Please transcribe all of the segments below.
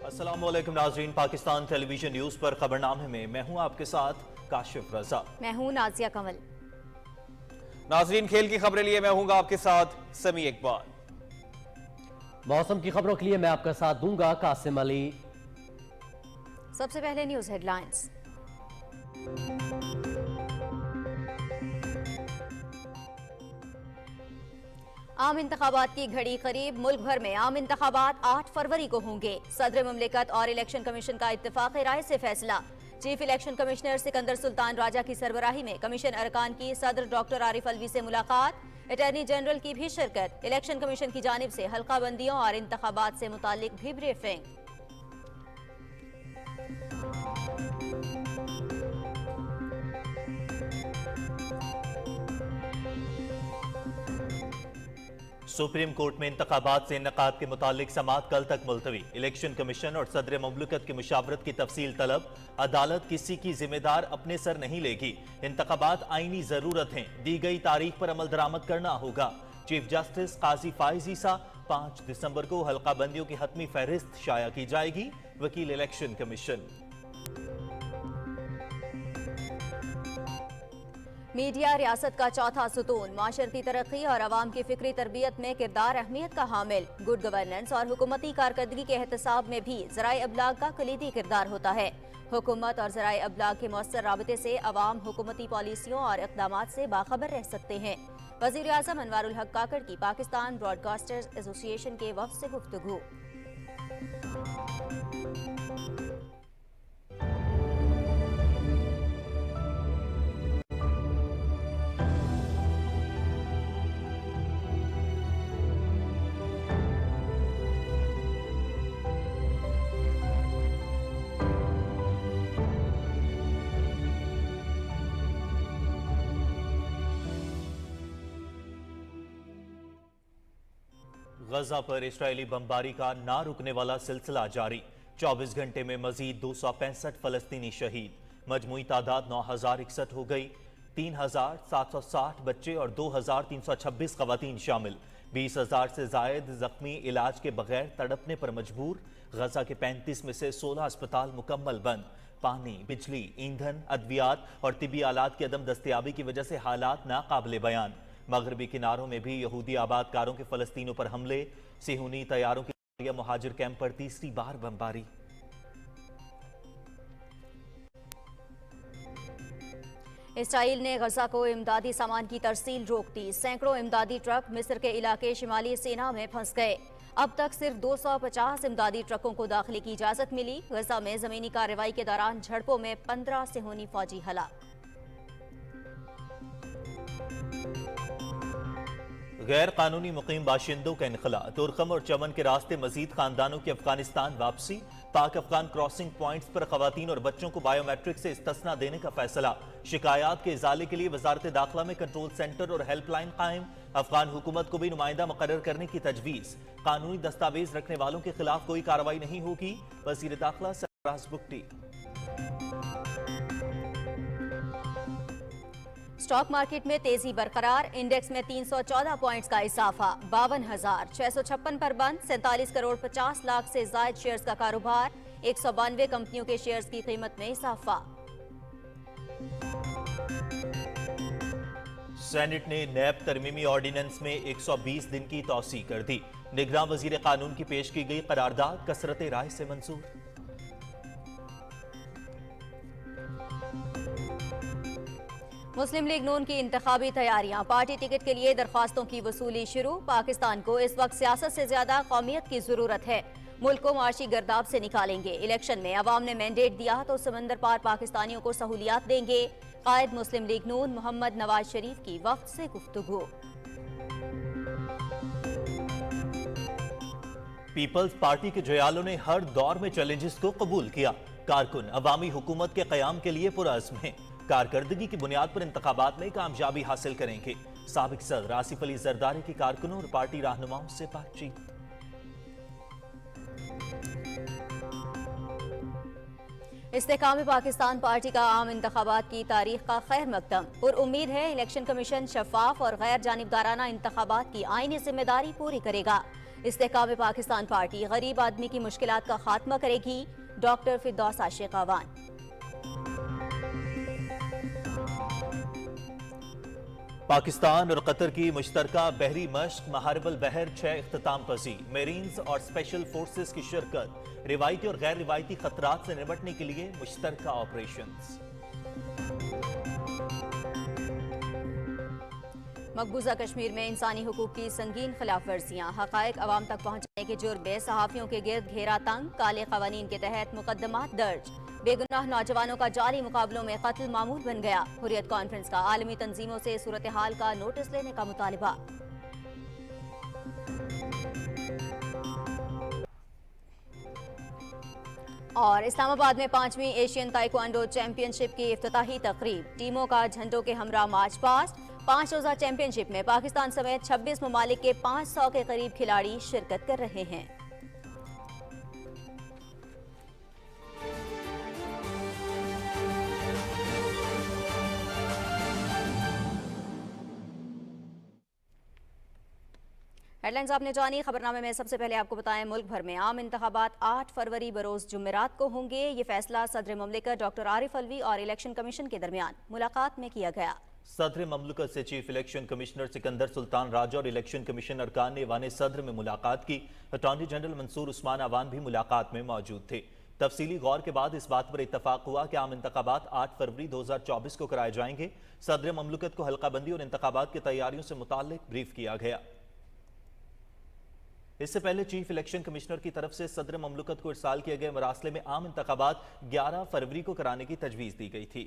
अस्सलाम वालेकुम नाज़रीन, पाकिस्तान टेलीविजन न्यूज़ पर खबरनामे में मैं हूं आपके साथ काशिफ रजा। मैं हूं नाजिया कमल। नाज़रीन, खेल की खबरें लिए मैं हूंगा आपके साथ समी इकबाल। मौसम की खबरों के लिए मैं आपका साथ दूंगा कासिम अली। सबसे पहले न्यूज़ हेडलाइंस। आम इंतखाबात की घड़ी करीब, मुल्क भर में आम इंतखाबात 8 फरवरी को होंगे। सदर मुमलिकत और इलेक्शन कमीशन का इत्तेफाक़ी राय से फैसला। Chief election commissioner Sikandar Sultan Raja की सरबराही में कमीशन अरकान की सदर डॉक्टर आरिफ अलवी से मुलाकात। अटॉर्नी जनरल की भी शिरकत। इलेक्शन कमीशन की जानिब से हल्का बंदियों और इंतखाबात से मुतालिक भी ब्रीफिंग। सुप्रीम कोर्ट में इंतखाबात से इनकाद के मुतालिक समाअत कल तक मुलतवी। इलेक्शन कमीशन और सदर मुमलिकत की मुशावरत की तफसील तलब। अदालत किसी की जिम्मेदार अपने सर नहीं लेगी। इंतखाबात आईनी जरूरत हैं, दी गई तारीख पर अमल दरामद करना होगा। चीफ जस्टिस काजी फाइज ईसा। 5 दिसंबर को हल्का बंदियों की हतमी फहरिस्त शाया की जाएगी। वकील इलेक्शन कमीशन। मीडिया रियासत का चौथा सुतून, माशरती तरक्की और अवाम की फिक्री तरबियत में किरदार अहमियत का हामिल। गुड गवर्नेंस और हुकूमती कारकर्दगी के एहतसाब में भी ज़राए अबलाग का कलीदी किरदार होता है। हुकूमत और ज़राए अबलाग के मौसर राबते से अवाम हुकूमती पॉलिसियों और इक़दामात से बाखबर रह सकते हैं। वज़ीर आज़म अनवारुल हक काकड़ की पाकिस्तान ब्रॉडकास्टर्स एसोसिएशन के वफ़द से गुफ्तगू। गजा पर इस्राएली बमबारी का ना रुकने वाला सिलसिला जारी। 24 घंटे में मजीद 265 फलस्तीनी शहीद। मजमूई तादाद 9061 हो गई। 3760 बच्चे और 2326 खवातीन शामिल। 20,000 से जायद जख्मी इलाज के बगैर तड़पने पर मजबूर। गजा के 35 में से 16 अस्पताल मुकम्मल बंद। पानी, बिजली, ईंधन, अद्वियात और तिबी आलात की अदम दस्तयाबी की वजह से हालात नाकाबिले बयान। मगरबी किनारों में भी यहूदी आबादकारों के फलस्तीनों पर हमले। सेहूनी तैयारों की मुहाजिर कैंप पर तीसरी बार बमबारी। इसराइल ने गजा को इमदादी सामान की तरसील रोक दी। सैकड़ों इमदादी ट्रक मिस्र के इलाके शिमाली सेना में फंस गए। अब तक सिर्फ 250 इमदादी ट्रकों को दाखिले की इजाजत मिली। गजा में जमीनी कार्रवाई के दौरान झड़पों में 15 सेहूनी फौजी हलाक। गैर कानूनी मुकीम बाशिंदों का इनखला। तुरखम और चमन के रास्ते मजीद खानदानों की अफगानिस्तान वापसी। पाक अफगान क्रॉसिंग पॉइंट्स पर खवातीन और बच्चों को बायोमेट्रिक से इस्तिस्ना देने का फैसला। शिकायत के इजाले के लिए वजारत दाखिला में कंट्रोल सेंटर और हेल्पलाइन कायम। अफगान हुकूमत को भी नुमाइंदा मुकर्रर करने की तजवीज। कानूनी दस्तावेज रखने वालों के खिलाफ कोई कार्रवाई नहीं होगी। वजीर दाखिला सरफराज बुगटी। स्टॉक मार्केट में तेजी बरकरार। इंडेक्स में 314 पॉइंट्स का इजाफा। 52,656 पर बंद। 47 करोड़ 50 लाख से जायद शेयर्स का कारोबार। 192 कंपनियों के शेयर्स की कीमत में इजाफा। सेनेट ने नैब तरमीमी ऑर्डिनेंस में 120 दिन की तौसी कर दी। निगरान वजीर कानून की पेश की गई करारदाद कसरत राय से मंजूर। मुस्लिम लीग नून की इंतखाबी तैयारियां। पार्टी टिकट के लिए दरख्वास्तों की वसूली शुरू। पाकिस्तान को इस वक्त सियासत से ज्यादा कौमियत की जरूरत है। मुल्क को माशी गर्दाब से निकालेंगे। इलेक्शन में अवाम ने मैंडेट दिया तो समंदर पार पाकिस्तानियों को सहूलियात देंगे। कायद मुस्लिम लीग नून मोहम्मद नवाज शरीफ की वफ्द से गुफ्तगू। पीपल्स पार्टी के जयालों ने हर दौर में चैलेंजेस को कबूल किया। कारकुन अवामी हुकूमत के कयाम के लिए पुरअज़्म हैं। कारकर्दगी की बुनियाद पर इंतखाबात में कामयाबी हासिल करेंगे। साबिक सदर आसिफ अली जरदारी की कारकुनों और पार्टी रहनुमाओं से बातचीत। इस्तेकाम पाकिस्तान पार्टी का आम इंतखाबात की तारीख का खैर मकदम। पुरुम्मीद है इलेक्शन कमीशन शफाफ और गैर जानिबदाराना इंतखाबात की आईनी जिम्मेदारी पूरी करेगा। इस्तेहकाम पाकिस्तान पार्टी गरीब आदमी की मुश्किलात का खात्मा करेगी, डॉक्टर फिरदौस आशिक आह्वान। पाकिस्तान और कतर की मुश्तरका बहरी मश्क महारबल बहर 6 इख्तिताम पजीर, मेरीन्स और स्पेशल फोर्सेस की शिरकत, रिवायती और गैर रिवायती खतरात से निपटने के लिए मुश्तरका ऑपरेशंस। मकबूजा कश्मीर में इंसानी हुकूक की संगीन खिलाफ वर्जियाँ, हकायक अवाम तक पहुँचाने के जुर्म में सहाफ़ियों के गिर्द घेरा तंग, काले क़वानीन के तहत मुकदमात दर्ज, बेगुनाह नौजवानों का जारी मुकाबलों में कत्ल मामूल बन गया। हुर्रियत कॉन्फ्रेंस का आलमी तंजीमों से सूरत हाल का नोटिस लेने का मुतालिबा। और इस्लामाबाद में 5वीं एशियन ताइक्वांडो चैंपियनशिप की इफ्तिताही तकरीब, टीमों का झंडों के हमरा मार्च पास्ट। 5 रोज़ा चैंपियनशिप में पाकिस्तान समेत 26 ममालिक के 500 के करीब खिलाड़ी शिरकत कर रहे हैं। हेडलाइंस आपने जानी। खबरनामे में सबसे पहले आपको बताएं, मुल्क भर में आम इंतखाबात 8 फरवरी बरोज जुमेरात को होंगे। ये फैसला सदर ममलिकत डॉक्टर आरिफ अलवी और इलेक्शन कमीशन के दरमियान मुलाकात में किया गया। सदर ममलकत से chief election commissioner Sikandar Sultan Raja और इलेक्शन कमीशन अरकान ने ईवान सदर में मुलाकात की। अटॉर्नी जनरल मंसूर उस्मान अवान भी मुलाकात में मौजूद थे। तफसीली गौर के बाद इस बात पर इत्तफाक हुआ कि आम इंतखाबात 8 फरवरी 2024 को कराए जाएंगे। सदर ममलकत को हल्काबंदी और इंतखाबात की तैयारियों से मुताल्लिक ब्रीफ किया गया। इससे पहले चीफ इलेक्शन कमिश्नर की तरफ से सदर ममलकत को इरसाल किए गए मरासले में आम इंतखाबात 11 फरवरी को कराने की तजवीज़ दी गई थी।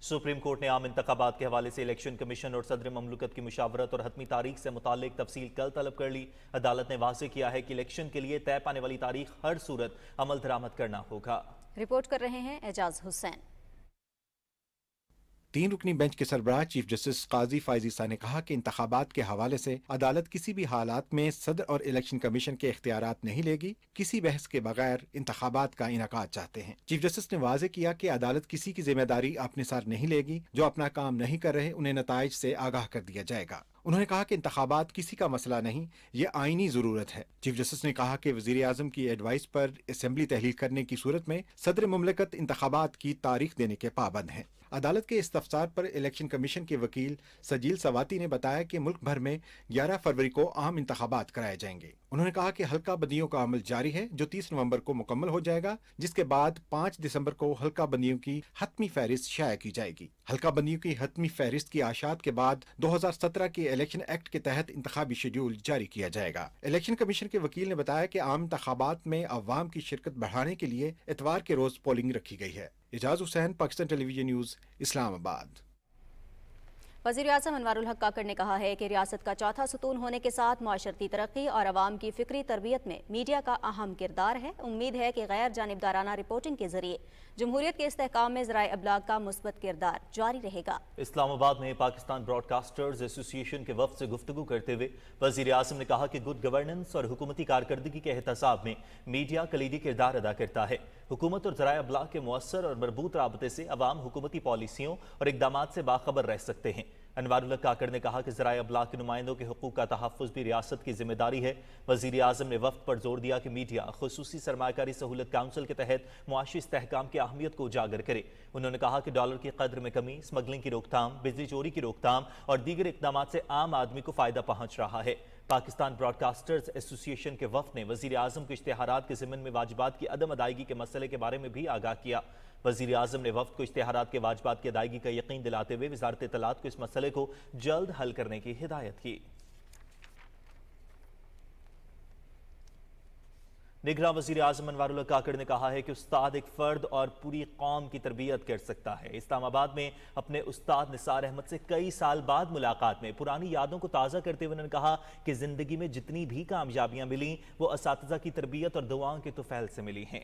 सुप्रीम कोर्ट ने आम इंतखाबात के हवाले से इलेक्शन कमीशन और सदर ममलकत की मुशावरत और हतमी तारीख से मुतालिक तफसील कल तलब कर ली। अदालत ने वाज़ेह किया है कि इलेक्शन के लिए तय पाने वाली तारीख हर सूरत अमल दरामद करना होगा। रिपोर्ट कर रहे हैं एजाज हुसैन। 3 रुकनी बेंच के सरबराह चीफ जस्टिस काजी फायजी सा ने कहा कि इंतखाबात के हवाले से अदालत किसी भी हालात में सदर और इलेक्शन कमीशन के इख्तियारात नहीं लेगी, किसी बहस के बगैर इंतखाबात का इनेकाद चाहते हैं। चीफ जस्टिस ने वाज़ेह किया कि अदालत किसी की जिम्मेदारी अपने सर नहीं लेगी, जो अपना काम नहीं कर रहे उन्हें नताइज से आगाह कर दिया जाएगा। उन्होंने कहा कि इंतखाबात किसी का मसला नहीं, ये आईनी जरूरत है। चीफ जस्टिस ने कहा कि वजीर आजम की एडवाइस पर असेंबली तहलील करने की सूरत में सदर मुमलिकत इंतखाबात की तारीख देने के पाबंद हैं। अदालत के इस्तफसार पर इलेक्शन कमीशन के वकील सजील सवाती ने बताया कि मुल्क भर में 11 फरवरी को आम इंतखाबात कराए जाएंगे। उन्होंने कहा कि हल्का बंदियों का अमल जारी है, जो 30 नवंबर को मुकम्मल हो जाएगा, जिसके बाद 5 दिसंबर को हल्का बंदियों की हतमी फहरिस्त शाया की जाएगी। हल्का बंदियों की हतमी फहरिस्त की आशात के बाद 2017 के इलेक्शन एक्ट के तहत इंतखाबी शेड्यूल जारी किया जाएगा। इलेक्शन कमीशन के वकील ने बताया कि आम इंतखाबात में अवाम की शिरकत बढ़ाने के लिए इतवार के रोज पोलिंग रखी गई है। Ejaz Hussain, Pakistan television news, Islamabad. वज़ीर आज़म अनवारुल हक काकड़ ने कहा है कि रियासत का चौथा सुतून होने के साथ माशरती तरक्की और अवाम की फिक्री तरबियत में मीडिया का अहम किरदार है। उम्मीद है कि गैर जानिबदाराना रिपोर्टिंग के जरिए जमहूरियत के इस्तेहकाम में ज़राए अबलाग का मुस्बत किरदार जारी रहेगा। इस्लामाबाद में पाकिस्तान ब्रॉडकास्टर्स एसोसिएशन के वफ़द से गुफ्तगू करते हुए वज़ीर आज़म ने कहा कि गुड गवर्नेंस और हुकूमती कारकर्दगी के एहतसाब में मीडिया कलीदी किरदार अदा करता है। हुकूमत और ज़राए अबलाग के मुअस्सर और मरबूत राबते से अवाम हुकूमती पॉलिसियों और इक़दामात से बाखबर रह सकते हैं। अनवारुल हक काकड़ ने कहा कि ज़राए अबलाग के नुमाइंदों के हुकूक का तहफ़्फ़ुज़ भी रियासत की जिम्मेदारी है। वज़ीर आज़म ने वफ़द पर जोर दिया कि मीडिया खुसूसी सरमायाकारी सहूलत काउंसिल के तहत मुआशी इस्तेहकाम की अहमियत को उजागर करे। उन्होंने कहा कि डॉलर की कद्र में कमी, स्मगलिंग की रोकथाम, बिजली चोरी की रोकथाम और दीगर इक़दामात से आम आदमी को फ़ायदा पहुँच रहा है। पाकिस्तान ब्रॉडकास्टर्स एसोसिएशन के वफ़द ने वज़ीर आज़म को इश्तिहारात के ज़िम्मन में वाजिबात की अदम अदायगी के मसले के बारे में भी आगाह किया। वज़ीर आज़म ने वफ़द को इश्तिहारात के वाजिबात की अदायगी का यकीन दिलाते हुए वज़ारत इत्तलात को इस मसले को जल्द हल करने की हिदायत की। निगरां वज़ीर आज़म अनवारुल हक काकड़ ने कहा है कि उस्ताद एक फ़र्द और पूरी कौम की तरबियत कर सकता है। इस्लामाबाद में अपने उस्ताद निसार अहमद से कई साल बाद मुलाकात में पुरानी यादों को ताज़ा करते हुए उन्होंने कहा कि ज़िंदगी में जितनी भी कामयाबियां मिली वो असातिज़ा की तरबियत और दुआओं के तुफ़ैल से मिली हैं।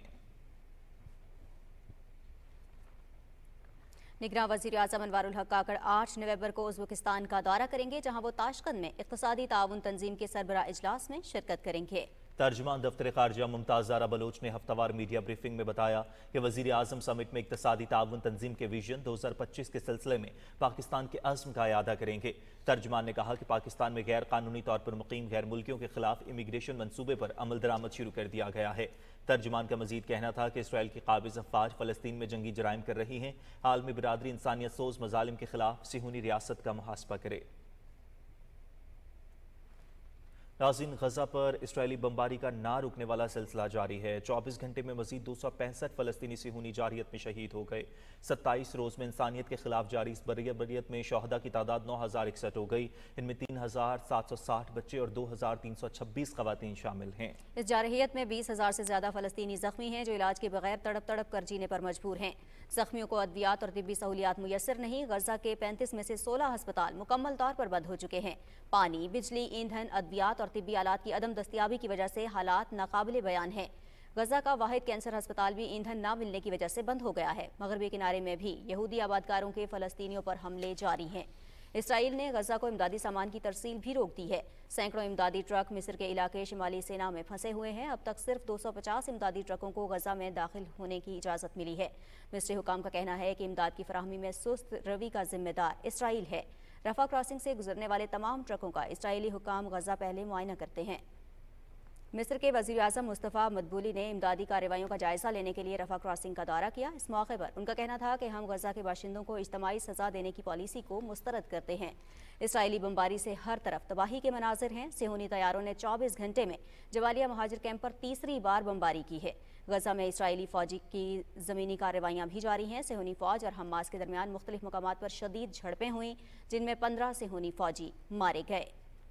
निगरां वज़ीर आज़म अनवारुल हक काकड़ 8 नवंबर को उज़्बेकिस्तान का दौरा करेंगे, जहां वो ताशकंद में इक़्तिसादी ताउन तंजीम के सरबराह इजलास में शिरकत करेंगे। तर्जुमान दफ्तर खारजा मुमताज ज़ारा बलोच ने हफ्तावार मीडिया ब्रीफिंग में बताया कि वज़ीर आज़म समिट में इक़्तिसादी ताउन तंजीम के विजन 2025 के सिलसिले में पाकिस्तान के अज़्म का इयादा करेंगे। तर्जुमान ने कहा कि पाकिस्तान में गैर कानूनी तौर पर मुकीम गैर मुल्कियों के खिलाफ इमिग्रेशन मनसूबे पर अमल दरामद शुरू कर दिया गया है। तर्जुमान का मजीद कहना था कि इसराइल की काबिज़ अफवाज फ़लस्तीन में जंगी जराइम कर रही हैं। आलमी बिरादरी इंसानियत सोज मजालिम के खिलाफ सिहूनी रियासत का मुहासबा करे। नाज़रीन, गजा पर इसराइली बमबारी का ना रुकने वाला सिलसिला जारी है। 24 घंटे में मजीद 265 फ़लस्तीनी सिहूनी जारियत में शहीद हो गए। 27 रोज़ में इंसानियत के खिलाफ जारी इस बरियत में शहदा की तादाद 9061 हो गई। इनमें 3760 बच्चे और 2326 खवातीन शामिल हैं। इस जारहियत में 20,000 से ज्यादा फ़लस्तीनी जख्मी हैं जो इलाज के बगैर तड़प तड़प कर जीने पर मजबूर हैं। जख्मियों को अद्वियात और तिब्बी सहूलियात मुयस्सर नहीं। गजा के 35 में से 16 अस्पताल मुकम्मल तौर पर बंद हो चुके हैं। पानी, बिजली, ईंधन, अद्वियात और तिब्बी आलात की अदम दस्तियाबी की वजह से हालात नाकाबिले बयान हैं। गजा का वाहिद कैंसर अस्पताल भी ईंधन ना मिलने की वजह से बंद हो गया है। मगरबी किनारे में भी यहूदी आबादकारों के फ़लस्तीनियों पर हमले जारी हैं। इसराइल ने गजा को इमदादी सामान की तरसील भी रोक दी है। सैकड़ों इमदादी ट्रक मिस्र के इलाके शिमाली सेना में फंसे हुए हैं। अब तक सिर्फ 250 इमदादी ट्रकों को गजा में दाखिल होने की इजाज़त मिली है। मिस्री हुकाम का कहना है कि इमदाद की फराहमी में सुस्त रवि का जिम्मेदार इसराइल है। रफा क्रॉसिंग से गुजरने वाले तमाम ट्रकों का इसराइली हुकाम गजा पहले मुआयना करते हैं। मिस्र के वज़ीर आज़म मुस्तफ़ा मदबूली ने इमदादी कार्रवाइयों का जायज़ा लेने के लिए रफा क्रॉसिंग का दौरा किया। इस मौके पर उनका कहना था कि हम गजा के बाशिंदों को इज्तमाई सज़ा देने की पॉलिसी को मुस्तरद करते हैं। इसराइली बमबारी से हर तरफ तबाही के मनाजिर हैं। सिहूनी तैयारों ने 24 घंटे में जवालिया महाजिर कैंप पर तीसरी बार बमबारी की है। गजा में इसराइली फौजी की ज़मीनी कार्रवाइयाँ भी जारी हैं। सिहूनी फ़ौज और हमास के दरमियान मुख्तलिफ मकामात पर शदीद झड़पें हुई, जिनमें 15 सिहूनी फ़ौजी मारे गए।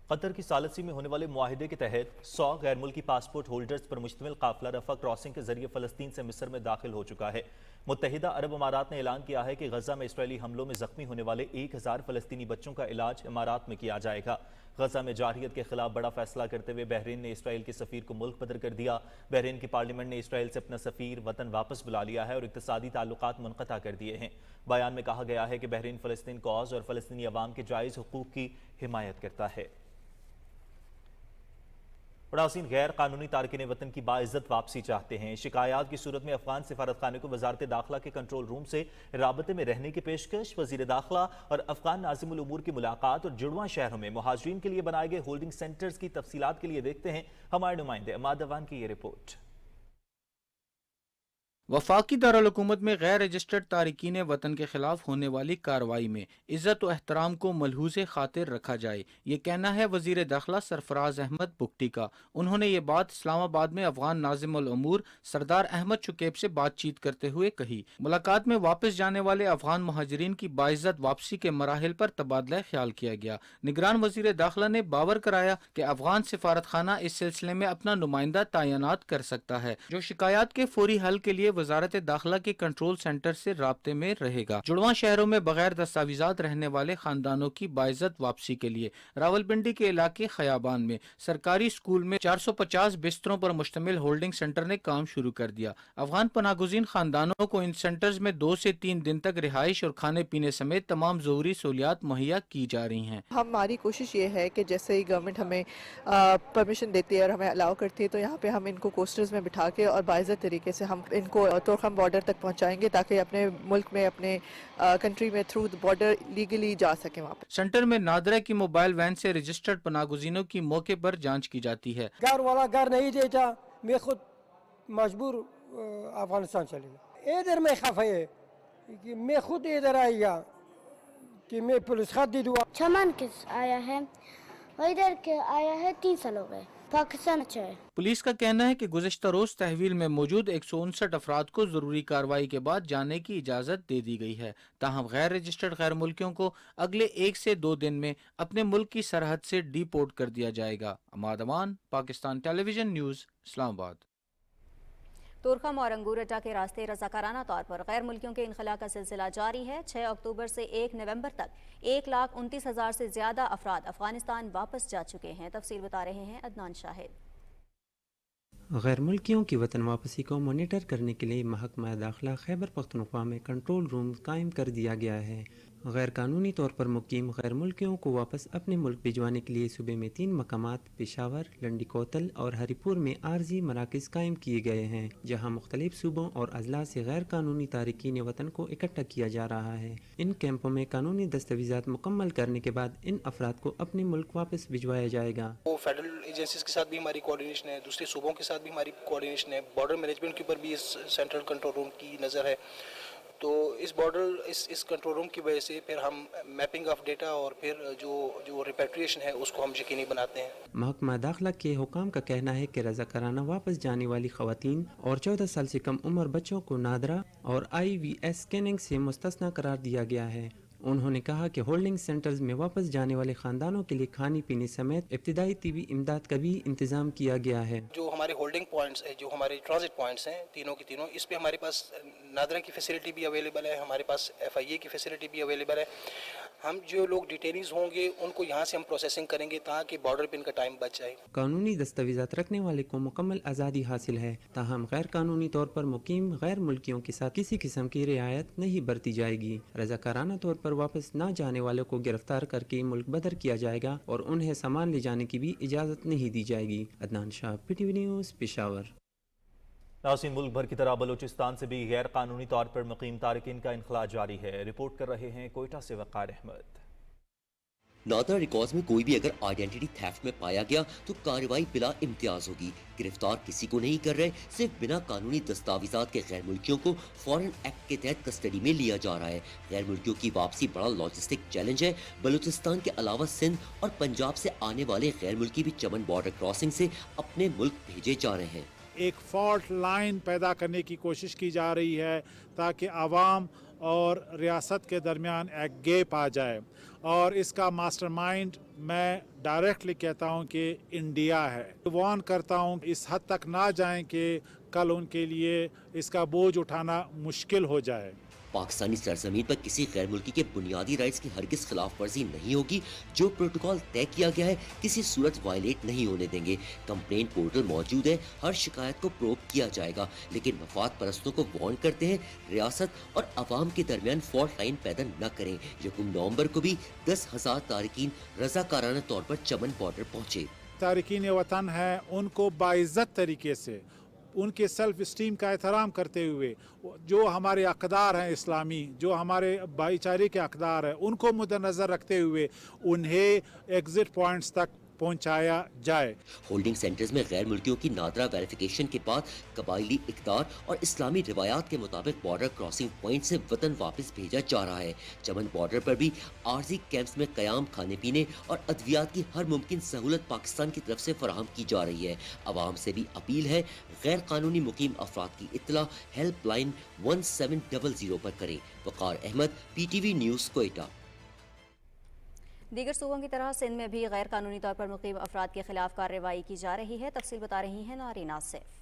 कतर की सालसी में होने वाले मुआहिदे के तहत 100 गैर मुल्की पासपोर्ट होल्डर्स पर मुश्तमिल काफिला रफा क्रॉसिंग के जरिए फ़लस्तीन से मिस्र में दाखिल हो चुका है। मुत्तहिदा अरब अमारात ने ऐलान किया है कि गजा में इसराइली हमलों में जख्मी होने वाले 1000 फ़लस्तीनी बच्चों का इलाज इमारात में किया जाएगा। गजा में जारहियत के खिलाफ बड़ा फैसला करते हुए बहरीन ने इसराइल के सफ़ीर को मुल्क बदर कर दिया। बहरीन की पार्लियामेंट ने इसराइल से अपना सफ़ीर वतन वापस बुला लिया है और इक़्तिसादी ताल्लुकात मुनक़ता कर दिए हैं। बयान में कहा गया है कि बहरीन फ़लस्तीन कॉज और फ़लस्तीनी अवाम के जायज़ हुकूक़ की हिमायत करता है। नाज़रीन, गैर कानूनी तारकिन वतन की बाइज्जत वापसी चाहते हैं। शिकायत की सूरत में अफगान सिफारतखाने को वजारत दाखिला के कंट्रोल रूम से राबते में रहने की पेशकश। वजीर दाखिला और अफगान नाज़िमुल उमूर की मुलाकात और जुड़वां शहरों में मुहाजिरीन के लिए बनाए गए होल्डिंग सेंटर्स की तफसीलात के लिए देखते हैं हमारे नुमाइंदे अमाद अवान की ये रिपोर्ट। वफाकी दारुल-हुकूमत में गैर रजिस्टर्ड तारकीन वतन के खिलाफ होने वाली कार्रवाई में इज्जत व एहतराम को मलहूज़े खातिर रखा जाए, ये कहना है वज़ीर दाखिला सरफराज अहमद बुगटी का। उन्होंने ये बात इस्लामाबाद में अफगान नाज़िमुल उमूर सरदार अहमद शुकेब से बातचीत करते हुए कही। मुलाकात में वापस जाने वाले अफगान मुहाजिरीन की बाइज्जत वापसी के मराहिल पर तबादला ख्याल किया गया। निगरान वज़ीर दाखिला ने बावर कराया कि अफगान सिफारत खाना इस सिलसिले में अपना नुमाइंदा तैनात कर सकता है, जो शिकायत के फौरी हल के लिए वजारत दाखिला के कंट्रोल सेंटर से राब्ते में रहेगा। जुड़वां शहरों में बगैर दस्तावेजात रहने वाले खानदानों की बाइज्जत वापसी के लिए रावलपिंडी के इलाके खयाबान में सरकारी स्कूल में 450 बिस्तरों पर मुश्तमिल होल्डिंग सेंटर ने काम शुरू कर दिया। अफगान पनागुज़ीन खानदानों को इन सेंटर्स में 2 से 3 दिन तक रिहाइश और खाने पीने समेत तमाम ज़रूरी सहूलियात मुहैया की जा रही हैं। हमारी कोशिश ये है कि जैसे ही गवर्नमेंट हमें परमिशन देती है और हमें अलाउ करती है, तो यहाँ पे हम इनको कोस्टर्स में बिठा के और बाइज्जत तरीके से हम इनको तोरखम बॉर्डर तक पहुँचाएंगे ताकि अपने मुल्क में अपने कंट्री में थ्रू बॉर्डर लीगली जा सके। वहाँ पे सेंटर में नादरा की मोबाइल वैन से रजिस्टर्ड पनागुज़ीनों की मौके पर जाँच की जाती है। घर वाला घर नहीं देता, मैं खुद मजबूर अफगानिस्तान चले गया। इधर में खफा है कि मैं खुद इधर आएगा कि मैं पुलिस खत दे दूँ। 6 माह के आया है और इधर के आया है 3 साल हो गए। पाकिस्तान अच्छा है। पुलिस का कहना है कि गुज़िश्ता रोज तहवील में मौजूद 159 अफराद को जरूरी कार्रवाई के बाद जाने की इजाज़त दे दी गई है। ताहम गैर रजिस्टर्ड गैर मुल्कियों को अगले 1 से 2 दिन में अपने मुल्क की सरहद से डिपोर्ट कर दिया जाएगा। अमाद अमान, पाकिस्तान टेलीविजन न्यूज़, इस्लामाबाद। तुरखम और अंगूरटा के रास्ते रज़ाकाराना तौर पर गैर मुल्कियों के इनखला का सिलसिला जारी है। 6 अक्टूबर से 1 नवंबर तक 1,29,000 से ज्यादा अफराद अफगानिस्तान वापस जा चुके हैं। तफसील बता रहे हैं अदनान शाहिद। गैर मुल्कियों की वतन वापसी को मॉनिटर करने के लिए महकमा दाखिला खैबर पख्तूनख्वा में कंट्रोल रूम कायम कर दिया गया है। गैर कानूनी तौर पर मुकीम गैर मुल्कियों को वापस अपने मुल्क भिजवाने के लिए सूबे में 3 मकामात पेशावर, लंडी कोतल और हरीपुर में आर्जी मराकज़ कायम किए गए हैं, जहाँ मुख्तलिफ सूबों और अजला से गैर कानूनी तारकीन वतन को इकट्ठा किया जा रहा है। इन कैंपों में कानूनी दस्तावेज़ात मुकम्मल करने के बाद इन अफराद को अपने मुल्क वापस भिजवाया जाएगा। फेडरल एजेंसीज के साथ भी हमारी कोऑर्डिनेशन है, दूसरे सूबों के साथ भी हमारी कोऑर्डिनेशन है, बॉर्डर मैनेजमेंट के ऊपर भी इस सेंट्रल कंट्रोल रूम की नज़र है। तो इस बॉर्डर इस कंट्रोल रूम की वजह से फिर हम मैपिंग ऑफ डेटा और फिर जो रिपेट्रिएशन है उसको हम यकीनी बनाते हैं। महकमा दाखिला के हुकाम का कहना है कि रज़ाकाराना वापस जाने वाली ख़वातीन और 14 साल से कम उम्र बच्चों को नादरा और IVS स्कैनिंग से मुस्तस्ना करार दिया गया है। उन्होंने कहा कि होल्डिंग सेंटर्स में वापस जाने वाले खानदानों के लिए खाने पीने समेत इब्तिदाई तिबी इमदाद का भी इंतजाम किया गया है। जो हमारे होल्डिंग पॉइंट्स है, जो हमारे ट्रांजिट पॉइंट्स हैं तीनों की तीनों, इस पे हमारे पास नादरा की फैसिलिटी भी अवेलेबल है, हमारे पास FIA की फैसिलिटी भी अवेलेबल है। हम जो लोग डिटेनीज होंगे उनको यहाँ से हम प्रोसेसिंग करेंगे ताकि बॉर्डर पे इनका टाइम बच जाए। कानूनी दस्तावेज़ात रखने वाले को मुकम्मल आज़ादी हासिल है, ताहम गैर कानूनी तौर पर मुकीम गैर मुल्कियों के साथ किसी किस्म की रियायत नहीं बरती जाएगी। रज़ाकाराना तौर पर वापस न जाने वालों को गिरफ्तार करके मुल्क बदर किया जाएगा और उन्हें सामान ले जाने की भी इजाज़त नहीं दी जाएगी। Adnan Shah, PTV news, Peshawar. नाज़रीन, मुल्क भर की तरह बलूचिस्तान से भी गैर कानूनी तौर पर मुकीम तारकीन का इनखला जारी है। रिपोर्ट कर रहे हैं कोयटा से वक़ार अहमद। नादरा रिकॉर्ड्स में कोई भी अगर आइडेंटिटी थेफ्ट में पाया गया तो कार्रवाई बिला इम्तियाज होगी। गिरफ्तार किसी को नहीं कर रहे, सिर्फ बिना कानूनी दस्तावेजात के गैर मुल्कियों को फॉरेन एक्ट के तहत कस्टडी में लिया जा रहा है। गैर मुल्कियों की वापसी बड़ा लॉजिस्टिक चैलेंज है। बलूचिस्तान के अलावा सिंध और पंजाब से आने वाले गैर मुल्की भी चमन बॉर्डर क्रॉसिंग से अपने मुल्क भेजे जा रहे हैं। एक फॉल्ट लाइन पैदा करने की कोशिश की जा रही है ताकि आवाम और रियासत के दरमियान एक गैप आ जाए, और इसका मास्टरमाइंड मैं डायरेक्टली कहता हूं कि इंडिया है। वार्न करता हूं इस हद तक ना जाएं कि कल उनके लिए इसका बोझ उठाना मुश्किल हो जाए। पाकिस्तानी सरजमीन पर किसी गैर मुल्की के बुनियादी राइट्स की हरगिज खिलाफ वर्जी नहीं होगी। जो प्रोटोकॉल तय किया गया है किसी सूरत वायलेट नहीं होने देंगे। कंप्लेंट पोर्टल मौजूद है, हर शिकायत को प्रोब किया जाएगा, लेकिन मफाद परस्तों को वार्न करते हैं रियासत और अवाम के दरमियान फॉल्ट लाइन पैदा न करें। 1 नवंबर को भी 10,000 तारकीन रजाकाराना तौर पर चमन बॉर्डर पहुँचे। तारकीन वतन है, उनको बाइज्जत तरीके से उनके सेल्फ स्टीम का एहतराम करते हुए जो हमारे अक़दार हैं इस्लामी, जो हमारे भाईचारे के अक़दार हैं, उनको मद्देनज़र रखते हुए उन्हें एग्जिट पॉइंट्स तक पहुंचाया जाए। होल्डिंग सेंटर्स में गैर मुल्कियों की नादरा वेरिफिकेशन के बाद कबायली इक़दार और इस्लामी रिवायात के मुताबिक बॉर्डर क्रॉसिंग पॉइंट से वतन वापस भेजा जा रहा है। चमन बॉर्डर पर भी आर्जी कैंप्स में क़याम, खाने पीने और अद्वियात की हर मुमकिन सहूलत पाकिस्तान की तरफ से फराहम की जा रही है। आवाम से भी अपील है, गैर कानूनी मुकीम अफराद की इत्तला हेल्पलाइन 1700 पर करें। वक़ार अहमद, PTV न्यूज़, कोयटा। दीगर सूबों की तरह सिंध में भी गैर कानूनी तौर पर मुकीम अफराद के खिलाफ कार्रवाई की जा रही है। तफसील बता रही हैं नारीन आसिफ।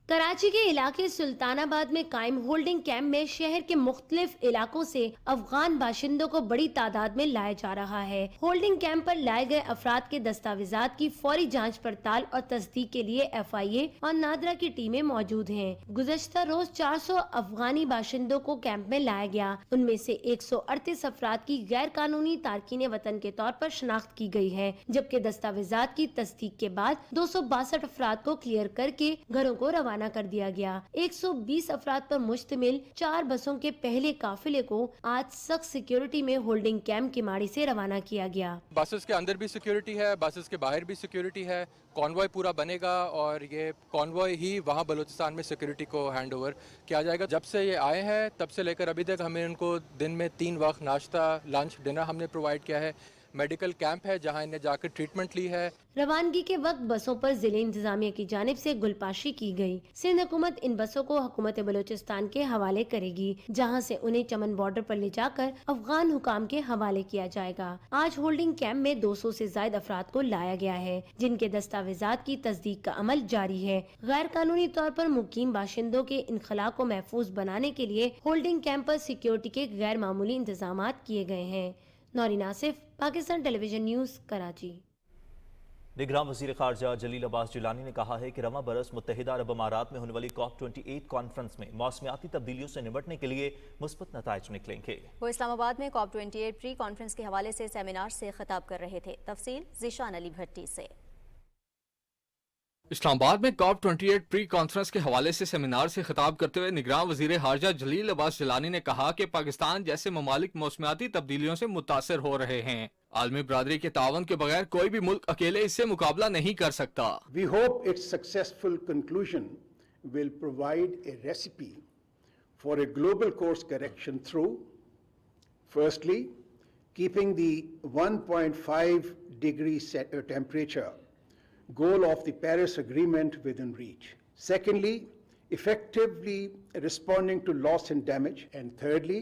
कराची के इलाके सुल्तानाबाद में कायम होल्डिंग कैंप में शहर के मुख्तलिफ इलाकों से अफगान बाशिंदों को बड़ी तादाद में लाया जा रहा है। होल्डिंग कैंप पर लाए गए अफराद के दस्तावेजात की फौरी जांच पड़ताल और तस्दीक के लिए FIA और नादरा की टीमें मौजूद हैं। गुज़श्ता रोज 400 अफगानी बाशिंदों को कैंप में लाया गया। उनमें से 138 अफराद की गैर कानूनी तारकीन वतन के तौर पर शनाख्त की गई है, जबकि दस्तावेजात की तस्दीक के बाद 262 अफराद को क्लियर करके घरों को रवाना कर दिया गया। 120 अफराद पर मुश्तमिल 4 बसों के पहले काफिले को आज सख्त सिक्योरिटी में होल्डिंग कैंप की माड़ी से रवाना किया गया। बसेस के अंदर भी सिक्योरिटी है, बसेस के बाहर भी सिक्योरिटी है। कॉन्वॉय पूरा बनेगा और ये कॉन्वॉय ही वहाँ बलूचिस्तान में सिक्योरिटी को हैंड ओवर किया जाएगा। जब से ये आए हैं तब से लेकर अभी तक हमें इनको दिन में 3 वक्त नाश्ता, लंच, डिनर हमने प्रोवाइड किया है। मेडिकल कैंप है जहां इन्हें जाकर ट्रीटमेंट ली है। रवानगी के वक्त बसों पर जिले इंतजामिया की जानिब से गुलपाशी की गई। सिंध हुकूमत इन बसों को हुकूमत बलूचिस्तान के हवाले करेगी, जहां से उन्हें चमन बॉर्डर पर ले जाकर अफगान हुकाम के हवाले किया जाएगा। आज होल्डिंग कैंप में 200 से ज्यादा अफराद को लाया गया है, जिनके दस्तावेजात की तस्दीक का अमल जारी है। गैर कानूनी तौर पर मुकीम बाशिंदों के इनखला को महफूज बनाने के लिए होल्डिंग कैंप पर सिक्योरिटी के गैर मामूली इंतजाम किए गए हैं। Naureen Asif, Pakistan television news, Karachi. निगरां वज़ीर ख़ारजा जलील अब्बास जिलानी ने कहा है कि रवां बरस मुत्तहिदा अरब अमारात में होने वाली COP28 कॉन्फ्रेंस में मौसमियाती तब्दीलियों से निपटने के लिए मुस्बत नताइज निकलेंगे। वो इस्लामाबाद में COP28 प्री कॉन्फ्रेंस के हवाले से सेमिनार से खिताब कर रहे थे। तफसील ज़ीशान अली भट्टी से। इस्लामाबाद में COP28 प्री कॉन्फ्रेंस के हवाले से सेमिनार से खिताब करते हुए निगरां वज़ीर ख़ारजा जलील अब्बास जिलानी ने कहा कि पाकिस्तान जैसे ममालिक मौसमियाती तब्दीलियों से मुतासर हो रहे हैं। आलमी बरादरी के तावन के बगैर कोई भी मुल्क अकेले इससे मुकाबला नहीं कर सकता। We hope its successful conclusion will provide a recipe for a global course correction through, firstly, keeping the 1.5 degree temperature goal of the Paris Agreement within reach. Secondly, effectively responding to loss and damage. And thirdly,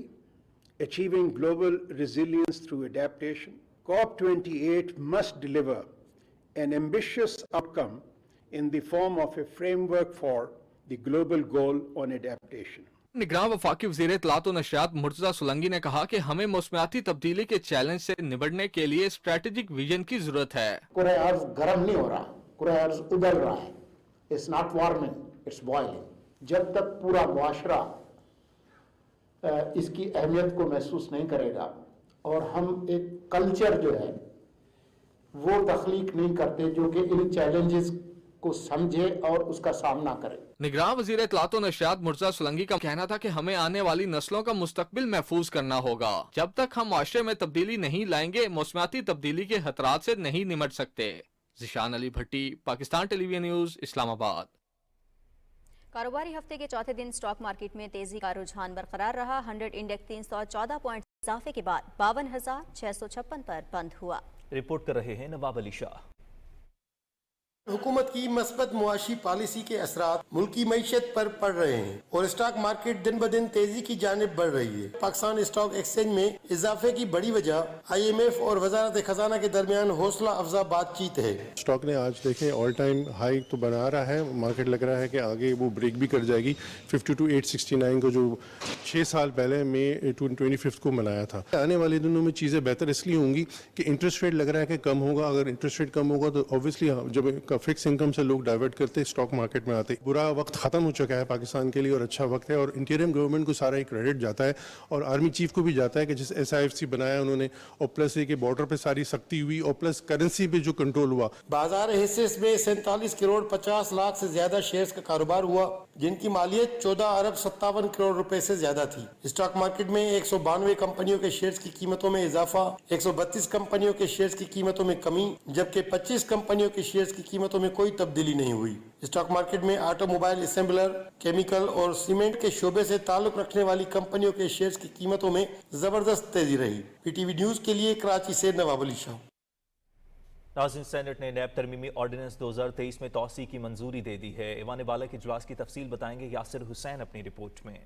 achieving global resilience through adaptation. COP28 must deliver an ambitious outcome in the form of a framework for the global goal on adaptation. निगरां वफाकी वज़ीर इत्तलात और नशरियात मुर्तज़ा सुलंगी ने कहा कि हमें मौसमियाती तब्दीली के challenge से निपटने के लिए स्ट्रेटेजिक विजन की जरूरत है। कुराए अर्ज़ गर्म नहीं हो रहा, कुराए अर्ज़ उबल रहा है। It's not warming, it's boiling. जब तक पूरा मुआशरा इसकी अहमियत को महसूस नहीं करेगा और हम एक कल्चर जो है वो तख्लीक नहीं करते जो कि इन चैलेंजेस को समझे और उसका सामना करे। निगरां वज़ीर इत्तलात और नशरियात मुर्तज़ा सुलंगी का कहना था कि हमें आने वाली नस्लों का मुस्तकबिल महफूज करना होगा। जब तक हम माशरे में तब्दीली नहीं लाएंगे, मौसमियाती तब्दीली के खतरात से नहीं निमट सकते। ज़ीशान अली भट्टी, पाकिस्तान टेलीविजन न्यूज़, इस्लामाबाद। कारोबारी हफ्ते के चौथे दिन स्टॉक मार्केट में तेजी का रुझान बरकरार रहा। 100 इंडेक्स 314 पॉइंट इजाफे के बाद 52,656 पर बंद हुआ। रिपोर्ट कर रहे हैं नवाब अली शाह। हुकूमत की मस्बत मुआशी पॉलिसी के असरात मुल्की मईशत पर पड़ रहे हैं और स्टॉक मार्केट दिन ब दिन तेजी की जानिब बढ़ रही है। पाकिस्तान स्टॉक एक्सचेंज में इजाफे की बड़ी वजह IMF और वजारत खजाना के दरमियान हौसला अफजा बातचीत है। स्टॉक ने आज देखें ऑल टाइम हाई तो बना रहा है, मार्केट लग रहा है कि आगे वो ब्रेक भी कर जाएगी 52,869 को जो 6 साल पहले मई 25 को मनाया था। आने वाले दिनों में चीज़ें बेहतर इसलिए होंगी कि इंटरेस्ट रेट लग रहा है कि कम होगा। अगर इंटरेस्ट रेट कम होगा तो ऑब्वियसली जब फिक्स इनकम से लोग डाइवर्ट करते स्टॉक मार्केट में आते। बुरा वक्त खत्म हो चुका है पाकिस्तान के लिए और अच्छा वक्त है और इंटीरियम गवर्नमेंट को सारा ही क्रेडिट जाता है और आर्मी चीफ को भी जाता है कि जिस SIFC बनाया उन्होंने और प्लस के बॉर्डर पे सारी सख्ती हुई और प्लस करेंसी पे जो कंट्रोल हुआ। बाजार हिस्से में 47 करोड़ 50 लाख से ज्यादा शेयर्स का कारोबार हुआ जिनकी मालियत 14 अरब 57 करोड़ रुपए से ज्यादा थी। स्टॉक मार्केट में 192 कंपनियों के शेयर्स की कीमतों में इजाफा, 132 कंपनियों के शेयर्स की कीमतों में कमी, जबकि 25 कंपनियों के शेयर्स की कीमतों में कोई तब्दीली नहीं हुई। स्टॉक मार्केट में ऑटोमोबाइल असेंबलर, केमिकल और सीमेंट के शोबे से ताल्लुक रखने वाली कंपनियों के शेयर्स की कीमतों में जबरदस्त तेजी रही। PTV न्यूज के लिए कराची से नवाब अली शाह। नाज़रीन, सेनेट ने नैब तरमीमी ऑर्डिनेंस 2023 में तौसी की मंजूरी दे दी है। ईवान बाला के इजलास की तफसील बताएंगे यासिर हुसैन अपनी रिपोर्ट में।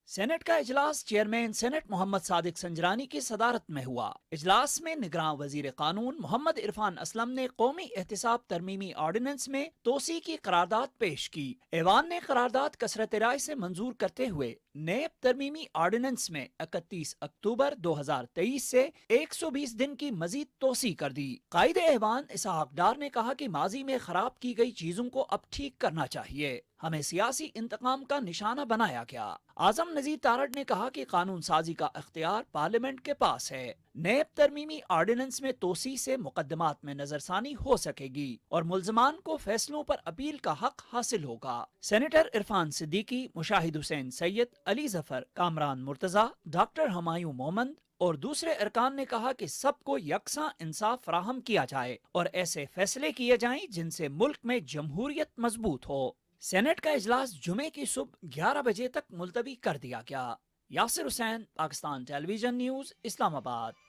सेनेट का इजलास चेयरमैन सेनेट मोहम्मद सादिक संजरानी की सदारत में हुआ। इजलास में निगरां वजीर कानून मोहम्मद इरफान असलम ने कौमी एहतिसाब तरमीमी ऑर्डिनेंस में तोसी की करारदाद पेश की। ऐवान ने करारदाद कसरत राय से मंजूर करते हुए नैब तरमीमी ऑर्डिनेंस में 31 अक्टूबर 2023 से 120 दिन की मजीद तोसी कर दी। कायद ऐवान इसहाक डार ने कहा कि माजी में खराब की गई चीजों को अब ठीक करना चाहिए, हमें सियासी इंतकाम का निशाना बनाया गया। आजम नजीर तारड़ ने कहा कि कानून साजी का इख्तियार पार्लियामेंट के पास है। नैब तरमीमी ऑर्डिनेंस में तोसी से मुकदमात में नजरसानी हो सकेगी और मुल्जमान को फैसलों पर अपील का हक हासिल होगा। सेनेटर इरफान सिद्दीकी, मुशाहिद हुसैन सैयद, अली जफर, कामरान मुर्तजा, डॉक्टर हमायूं मोहम्मद और दूसरे अरकान ने कहा कि सबको यकसा इंसाफ फराहम किया जाए और ऐसे फैसले किए जाएं जिनसे मुल्क में जमहूरियत मजबूत हो। सेनेट का इजलास जुमे की सुबह 11 बजे तक मुलतवी कर दिया गया। Yasir Hussain, Pakistan television news, Islamabad.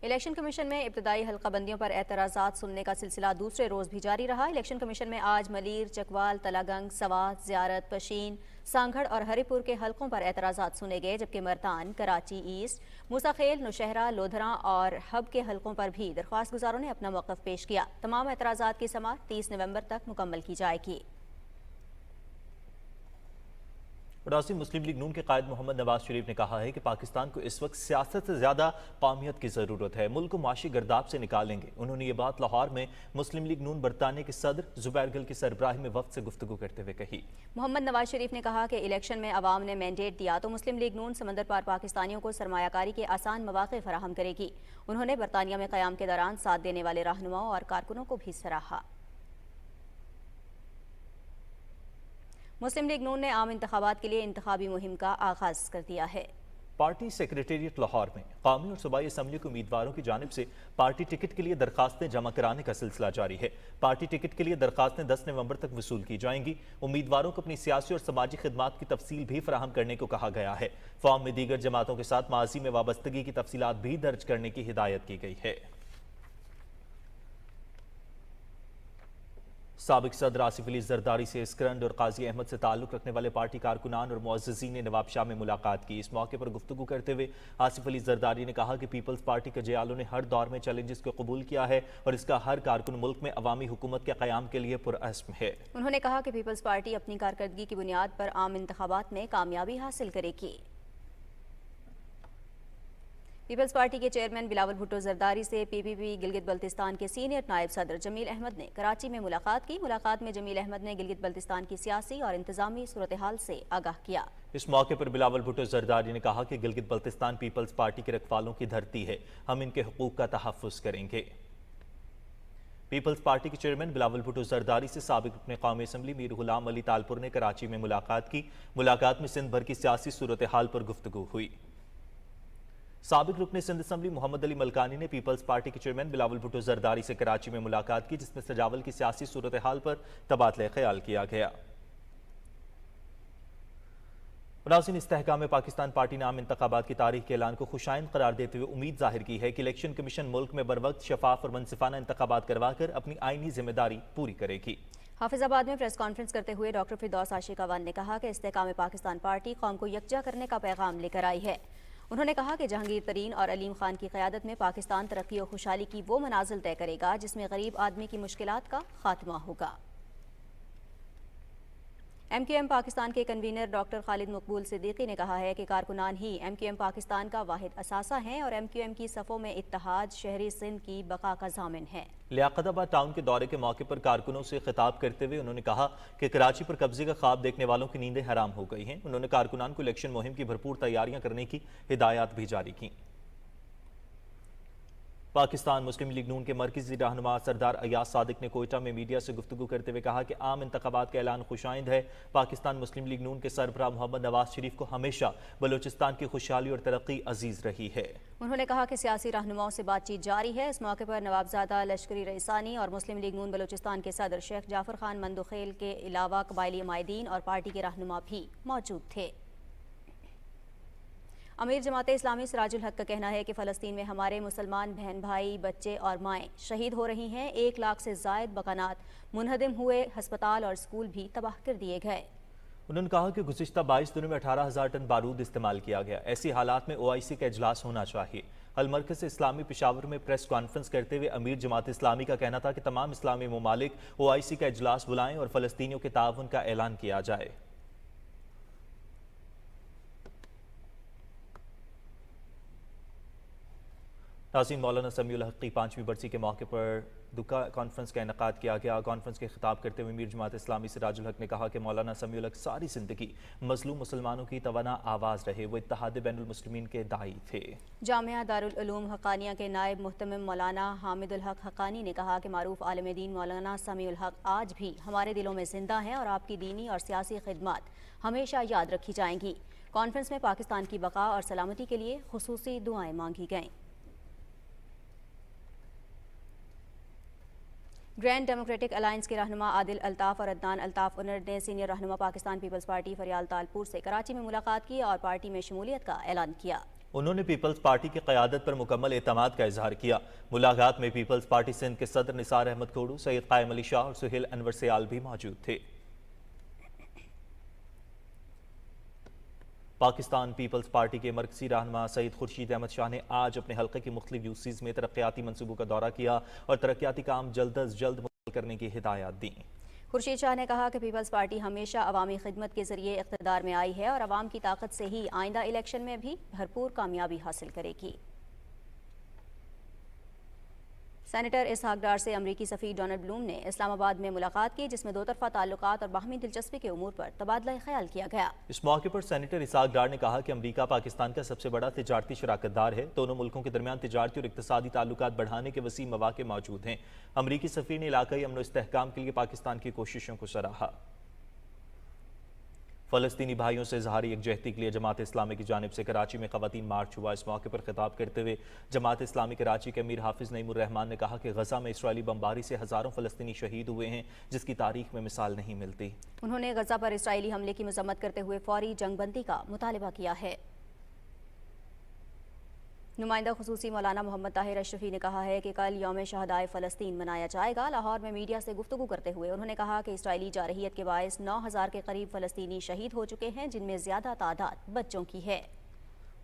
Election commission में इब्तदाई हल्काबंदियों पर एतराज़ात सुनने का सिलसिला दूसरे रोज भी जारी रहा। इलेक्शन कमीशन में आज मलीर, चकवाल, तलागंग, सवात, ज़ियारत, पशीन, सांगड़ और हरिपुर के हलकों पर एतराज़ात सुने गए, जबकि मर्दान, कराची ईस्ट, मूसाखेल, नौशहरा, लोधरा और हब के हलकों पर भी दरख्वास्त गुजारों ने अपना मौक़िफ़ पेश किया। तमाम एतराज़ात की समाअत 30 नवंबर तक मुकम्मल की जाएगी। वरासी मुस्लिम लीग नून के कायद मोहम्मद नवाज शरीफ ने कहा है कि पाकिस्तान को इस वक्त सियासत से ज्यादा कौमियत की जरूरत है, मुल्क को माशी गर्दाब से निकालेंगे। उन्होंने ये बात लाहौर में मुस्लिम लीग नून बरतानिया के सदर जुबैर गिल की सरबराही में वक्त से गुफ्तगू करते हुए कही। मोहम्मद नवाज शरीफ ने कहा कि इलेक्शन में अवाम ने मैंडेट दिया तो मुस्लिम लीग नून समंदर पार पाकिस्तानियों को सरमायाकारी के आसान मौके फराहम करेगी। उन्होंने बरतानिया में क़याम के दौरान साथ देने वाले रहनुमाओं और कारकुनों को भी सराहा। मुस्लिम लीग नून ने आम इंतखाबात के लिए इंतखाबी मुहिम का आगाज कर दिया है। पार्टी सेक्रेटेरिएट लाहौर में कौमी और सूबाई असम्बली के उम्मीदवारों की जानिब से पार्टी टिकट के लिए दरखास्तें जमा कराने का सिलसिला जारी है। पार्टी टिकट के लिए दरखास्तें 10 नवंबर तक वसूल की जाएंगी। उम्मीदवारों को अपनी सियासी और समाजी खिदमात की तफसील भी फराहम करने को कहा गया है। फॉर्म में दीगर जमातों के साथ माजी में वाबस्तगी की तफसीलात भी दर्ज करने की हिदायत की गई है। साबिक सदर आसिफ अली जरदारी से स्करंड और काजी अहमद से ताल्लुक रखने वाले पार्टी कारकुनान और मुअज़्ज़िज़ीन ने नवाब शाह में मुलाकात की। इस मौके पर गुफ्तगू करते हुए आसिफ अली जरदारी ने कहा कि पीपल्स पार्टी के जयालों ने हर दौर में चैलेंजेस को कबूल किया है और इसका हर कारकुन मुल्क में अवामी हुकूमत के क़याम के लिए पुरअज़्म है। उन्होंने कहा कि पीपल्स पार्टी अपनी कारकर्दगी की बुनियाद पर आम इंतखाबात में कामयाबी हासिल करेगी। पीपल्स पार्टी के चेयरमैन बिलावल भुट्टो जरदारी से पीपीपी गिलगित बल्तिस्तान के सीनियर नायब सदर जमील अहमद ने कराची में मुलाकात की। मुलाकात में जमील अहमद ने गिलगित बल्तिस्तान की सियासी और इंतजामी सूरत हाल से आगाह किया। इस मौके पर बिलावल भुट्टो जरदारी ने कहा कि गिलगित बल्तिस्तान पीपल्स पार्टी के रखवालों की धरती है, हम इनके हुकूक का तहफ़्फ़ुज़ करेंगे। पीपल्स पार्टी के चेयरमैन बिलावल भुट्टो जरदारी से साबिक रुकन कौमी असम्बली मीर गुलाम अली तालपुर ने कराची में मुलाकात की। मुलाकात में सिंध भर की सियासी सूरत हाल पर गुफ्तगू हुई। साबिक रुकन सिंध असम्बली मोहम्मद अली मलकानी ने पीपल्स पार्टी के चेयरमैन बिलावल भुट्टो जरदारी से कराची में मुलाकात की, जिसमें सजावल की सियासी सूरत हाल पर तबादला ख्याल किया गया। नाज़रीन, इस्तेहकाम पाकिस्तान पार्टी ने आम इंतखाबात की तारीख के ऐलान को खुशाइंद करार देते हुए उम्मीद जाहिर की है कि इलेक्शन कमीशन मुल्क में बरवक्त शफाफ और मनसिफाना इंतखाबात करवाकर अपनी आईनी जिम्मेदारी पूरी करेगी। हाफिजाबाद में प्रेस कॉन्फ्रेंस करते हुए डॉक्टर फिरदौस आशिक अवान ने कहा कि इस्तेहकाम पाकिस्तान पार्टी कौम को यकजा करने का पैगाम लेकर आई है। उन्होंने कहा कि जहांगीर तरीन और अलीम खान की क़यादत में पाकिस्तान तरक्की और खुशहाली की वो मनाजिल तय करेगा जिसमें गरीब आदमी की मुश्किलात का खात्मा होगा। MQM पाकिस्तान के कन्वीनर डॉक्टर खालिद मकबूल सिद्दीकी ने कहा है कि कारकुनान ही MQM पाकिस्तान का वाहिद असासा हैं और MQM की सफ़ों में इत्तेहाद शहरी सिंध की बका का ज़ामिन है। लियाकताबाद टाउन के दौरे के मौके पर कारकुनों से खिताब करते हुए उन्होंने कहा कि कराची पर कब्जे का ख्वाब देखने वालों की नींदें हराम हो गई हैं। उन्होंने कारकुनान को इलेक्शन मुहिम की भरपूर तैयारियां करने की हिदायत भी जारी की। पाकिस्तान मुस्लिम लीग नून के मरकजी रहनुमा सरदार अयाज सादिक ने कोयटा में मीडिया से गुफ्तगू करते हुए कहा कि आम इंतखाबात का ऐलान खुशाइंद है। पाकिस्तान मुस्लिम लीग नून के सरबराह मोहम्मद नवाज शरीफ को हमेशा बलूचिस्तान की खुशहाली और तरक्की अजीज रही है। उन्होंने कहा कि सियासी रहनुमाओं से बातचीत जारी है। इस मौके पर नवाबजादा लश्करी रईसानी और मुस्लिम लीग नून बलूचिस्तान के सदर शेख जाफर खान मंदुखेल के अलावा कबायली मायदीन और पार्टी के रहनुमा भी मौजूद थे। अमीर जमात इस्लामी सिराजुल हक का कहना है कि फ़लस्तीन में हमारे मुसलमान बहन भाई, बच्चे और माएँ शहीद हो रही हैं। 1 लाख से ज़ायद मकानात मुनहदम हुए, हस्पताल और स्कूल भी तबाह कर दिए गए। उन्होंने कहा कि गुज़िश्ता 22 दिनों में 18,000 टन बारूद इस्तेमाल किया गया। ऐसी हालात में OIC का इजलास होना चाहिए। अलमरकज़ इस्लामी पेशावर में प्रेस कॉन्फ्रेंस करते हुए अमीर जमात इस्लामी का कहना था कि तमाम इस्लामी ममालिक OIC का इजलास बुलाएं और फ़लस्तीनियों के ताउन का ऐलान किया जाए। नाज़रीन, मौलाना समीउल हक की 5वीं बरसी के मौके पर दुका कॉन्फ्रेंस का इनेकाद किया गया। कॉन्फ्रेंस के खिताब करते हुए मीर जमात इस्लामी सिराजुल हक ने कहा कि मौलाना समीउल हक सारी ज़िंदगी मजलूम मुसलमानों की तवाना आवाज़ रहे। वो इत्तेहाद बैनुल मुस्लिमीन के दाई थे। जामिया दारुल उलूम हक़ानिया के नायब मुहतमिम मौलाना हामिदुल हक हक़ानी ने कहा कि मारूफ आलिम दीन मौलाना समीउल हक आज भी हमारे दिलों में जिंदा हैं और आपकी दीनी और सियासी खिदमत हमेशा याद रखी जाएंगी। कॉन्फ्रेंस में पाकिस्तान की बका और सलामती के लिए खुसूसी दुआएं मांगी गईं। ग्रैंड डेमोक्रेटिक अलायंस के रहनुमा आदिल अल्ताफ़ और अदनान अल्ताफ़ उनर ने सीनियर रहनुमा पाकिस्तान पीपल्स पार्टी फरियाल तालपुर से कराची में मुलाकात की और पार्टी में शमूलियत का ऐलान किया। उन्होंने पीपल्स पार्टी की क़यादत पर मुकम्मल एतमाद का इजहार किया। मुलाकात में पीपल्स पार्टी सिंध के सदर निसार अहमद खोड़ू, सैयद कायम अली शाह और सुहेल अनवर सयाल भी मौजूद थे। पाकिस्तान पीपल्स पार्टी के मरकजी रहनुमा सईद खुर्शीद अहमद शाह ने आज अपने हल्के की मुख्तलिफ यूसीज में तरक्याती मनसूबों का दौरा किया और तरक्याती काम जल्द अज जल्द मुकम्मल करने की हिदायत दी। خورشید شاہ نے کہا کہ پیپلز پارٹی ہمیشہ عوامی خدمت کے ذریعے اقتدار میں آئی ہے اور عوام کی طاقت سے ہی آئندہ الیکشن میں بھی بھرپور کامیابی حاصل کرے گی۔ سینیٹر اسحاق ڈار سے امریکی سفیر ڈونلڈ بلوم نے اسلام آباد میں ملاقات کی، جس میں دو طرفہ تعلقات اور باہمی دلچسپی کے امور پر تبادلہ خیال کیا گیا۔ اس موقع پر سینیٹر اسحاق ڈار نے کہا کہ امریکہ پاکستان کا سب سے بڑا تجارتی شراکت دار ہے، دونوں ملکوں کے درمیان تجارتی اور اقتصادی تعلقات بڑھانے کے وسیع مواقع موجود ہیں۔ امریکی سفیر نے علاقائی امن و استحکام کے لیے پاکستان کی کوششوں کو سراہا۔ فلسطینی بھائیوں سے اظہار یکجہتی کے لیے جماعت اسلامی کی جانب سے کراچی میں خواتین مارچ ہوا۔ اس موقع پر خطاب کرتے ہوئے جماعت اسلامی کراچی کے امیر حافظ نعیم الرحمان نے کہا کہ غزہ میں اسرائیلی بمباری سے ہزاروں فلسطینی شہید ہوئے ہیں، جس کی تاریخ میں مثال نہیں ملتی۔ انہوں نے غزہ پر اسرائیلی حملے کی مذمت کرتے ہوئے فوری جنگ بندی کا مطالبہ کیا ہے۔ نمائندہ خصوصی مولانا محمد طاہر اشرفی نے کہا ہے کہ کل یوم شہدائے فلسطین منایا جائے گا۔ لاہور میں میڈیا سے گفتگو کرتے ہوئے انہوں نے کہا کہ اسرائیلی جارحیت کے باعث 9000 کے قریب فلسطینی شہید ہو چکے ہیں، جن میں زیادہ تعداد بچوں کی ہے۔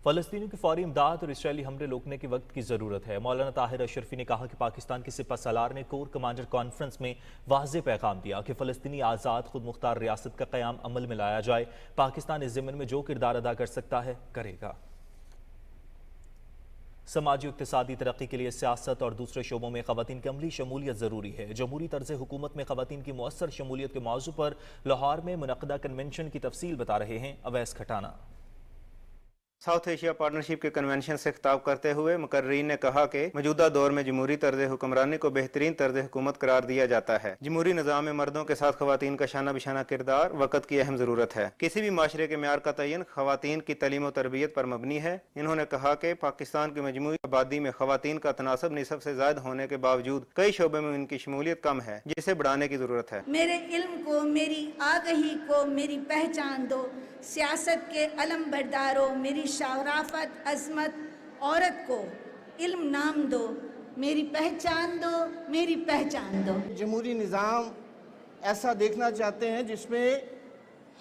فلسطینیوں کی فوری امداد اور اسرائیلی حملے روکنے کے وقت کی ضرورت ہے۔ مولانا طاہر اشرفی نے کہا کہ پاکستان کے سپہ سالار نے کور کمانڈر کانفرنس میں واضح پیغام دیا کہ فلسطینی آزاد خود مختار ریاست کا قیام عمل میں لایا جائے۔ پاکستان اس ضمن میں جو کردار ادا کر سکتا ہے کرے گا۔ سماجی و اقتصادی ترقی کے لیے سیاست اور دوسرے شعبوں میں خواتین کی عملی شمولیت ضروری ہے۔ جمہوری طرز حکومت میں خواتین کی مؤثر شمولیت کے موضوع پر لاہور میں منعقدہ کنونشن کی تفصیل بتا رہے ہیں اویس کھٹانا۔ ساؤتھ ایشیا پارٹنرشپ کے کنونشن سے خطاب کرتے ہوئے مقررین نے کہا کہ موجودہ دور میں جمہوری طرز حکمرانی کو بہترین طرز حکومت قرار دیا جاتا ہے۔ جمہوری نظام میں مردوں کے ساتھ خواتین کا شانہ بشانہ کردار وقت کی اہم ضرورت ہے۔ کسی بھی معاشرے کے معیار کا تعین خواتین کی تعلیم و تربیت پر مبنی ہے۔ انہوں نے کہا کہ پاکستان کی مجموعی آبادی میں خواتین کا تناسب نصف سے زائد ہونے کے باوجود کئی شعبے میں ان کی شمولیت کم ہے، جسے بڑھانے کی ضرورت ہے۔ میرے علم کو، میری آگہی کو میری پہچان دو، سیاست کے علم بردارو میری شرافت عظمت، عورت کو علم نام دو، میری پہچان دو، میری پہچان دو۔ جمہوری نظام ایسا دیکھنا چاہتے ہیں جس میں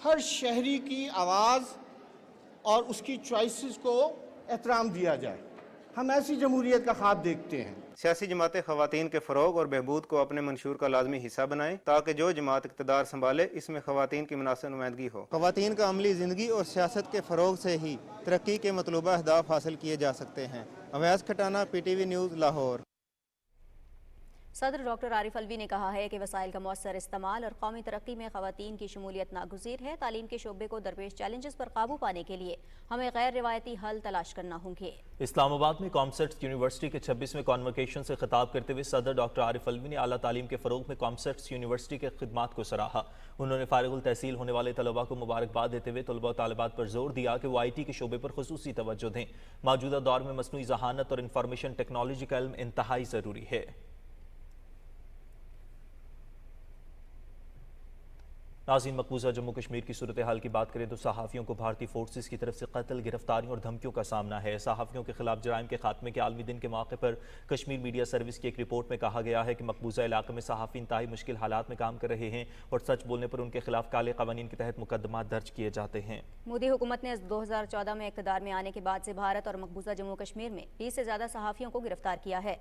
ہر شہری کی آواز اور اس کی چوائسز کو احترام دیا جائے۔ ہم ایسی جمہوریت کا خواب دیکھتے ہیں۔ سیاسی جماعتیں خواتین کے فروغ اور بہبود کو اپنے منشور کا لازمی حصہ بنائیں تاکہ جو جماعت اقتدار سنبھالے اس میں خواتین کی مناسب نمائندگی ہو۔ خواتین کا عملی زندگی اور سیاست کے فروغ سے ہی ترقی کے مطلوبہ اہداف حاصل کیے جا سکتے ہیں۔ Awais Khatana, P T V news, Lahore. صدر ڈاکٹر عارف الوی نے کہا ہے کہ وسائل کا مؤثر استعمال اور قومی ترقی میں خواتین کی شمولیت ناگزیر ہے۔ تعلیم کے شعبے کو درپیش چیلنجز پر قابو پانے کے لیے ہمیں غیر روایتی حل تلاش کرنا ہوں گے۔ اسلام آباد میں کامسیٹس یونیورسٹی کے 26ویں کانوکیشن سے خطاب کرتے ہوئے صدر ڈاکٹر عارف الوی نے اعلیٰ تعلیم کے فروغ میں کامسیٹس یونیورسٹی کے خدمات کو سراہا۔ انہوں نے فارغ التحصیل ہونے والے طلباء کو مبارکباد دیتے ہوئے طلباء و طالبات پر زور دیا کہ وہ آئی ٹی کے شعبے پر خصوصی توجہ دیں۔ موجودہ دور میں مصنوعی ذہانت اور انفارمیشن ٹیکنالوجی کا علم انتہائی ضروری ہے۔ ناظرین، مقبوضہ جموں کشمیر کی صورتحال کی بات کریں تو صحافیوں کو بھارتی فورسز کی طرف سے قتل، گرفتاریوں اور دھمکیوں کا سامنا ہے۔ صحافیوں کے خلاف جرائم کے خاتمے کے عالمی دن کے موقع پر کشمیر میڈیا سروس کی ایک رپورٹ میں کہا گیا ہے کہ مقبوضہ علاقے میں صحافی انتہائی مشکل حالات میں کام کر رہے ہیں اور سچ بولنے پر ان کے خلاف کالے قوانین کے تحت مقدمات درج کیے جاتے ہیں۔ مودی حکومت نے 2014 میں اقتدار میں آنے کے بعد سے بھارت اور مقبوضہ جموں کشمیر میں 20 سے زیادہ صحافیوں کو گرفتار کیا ہے۔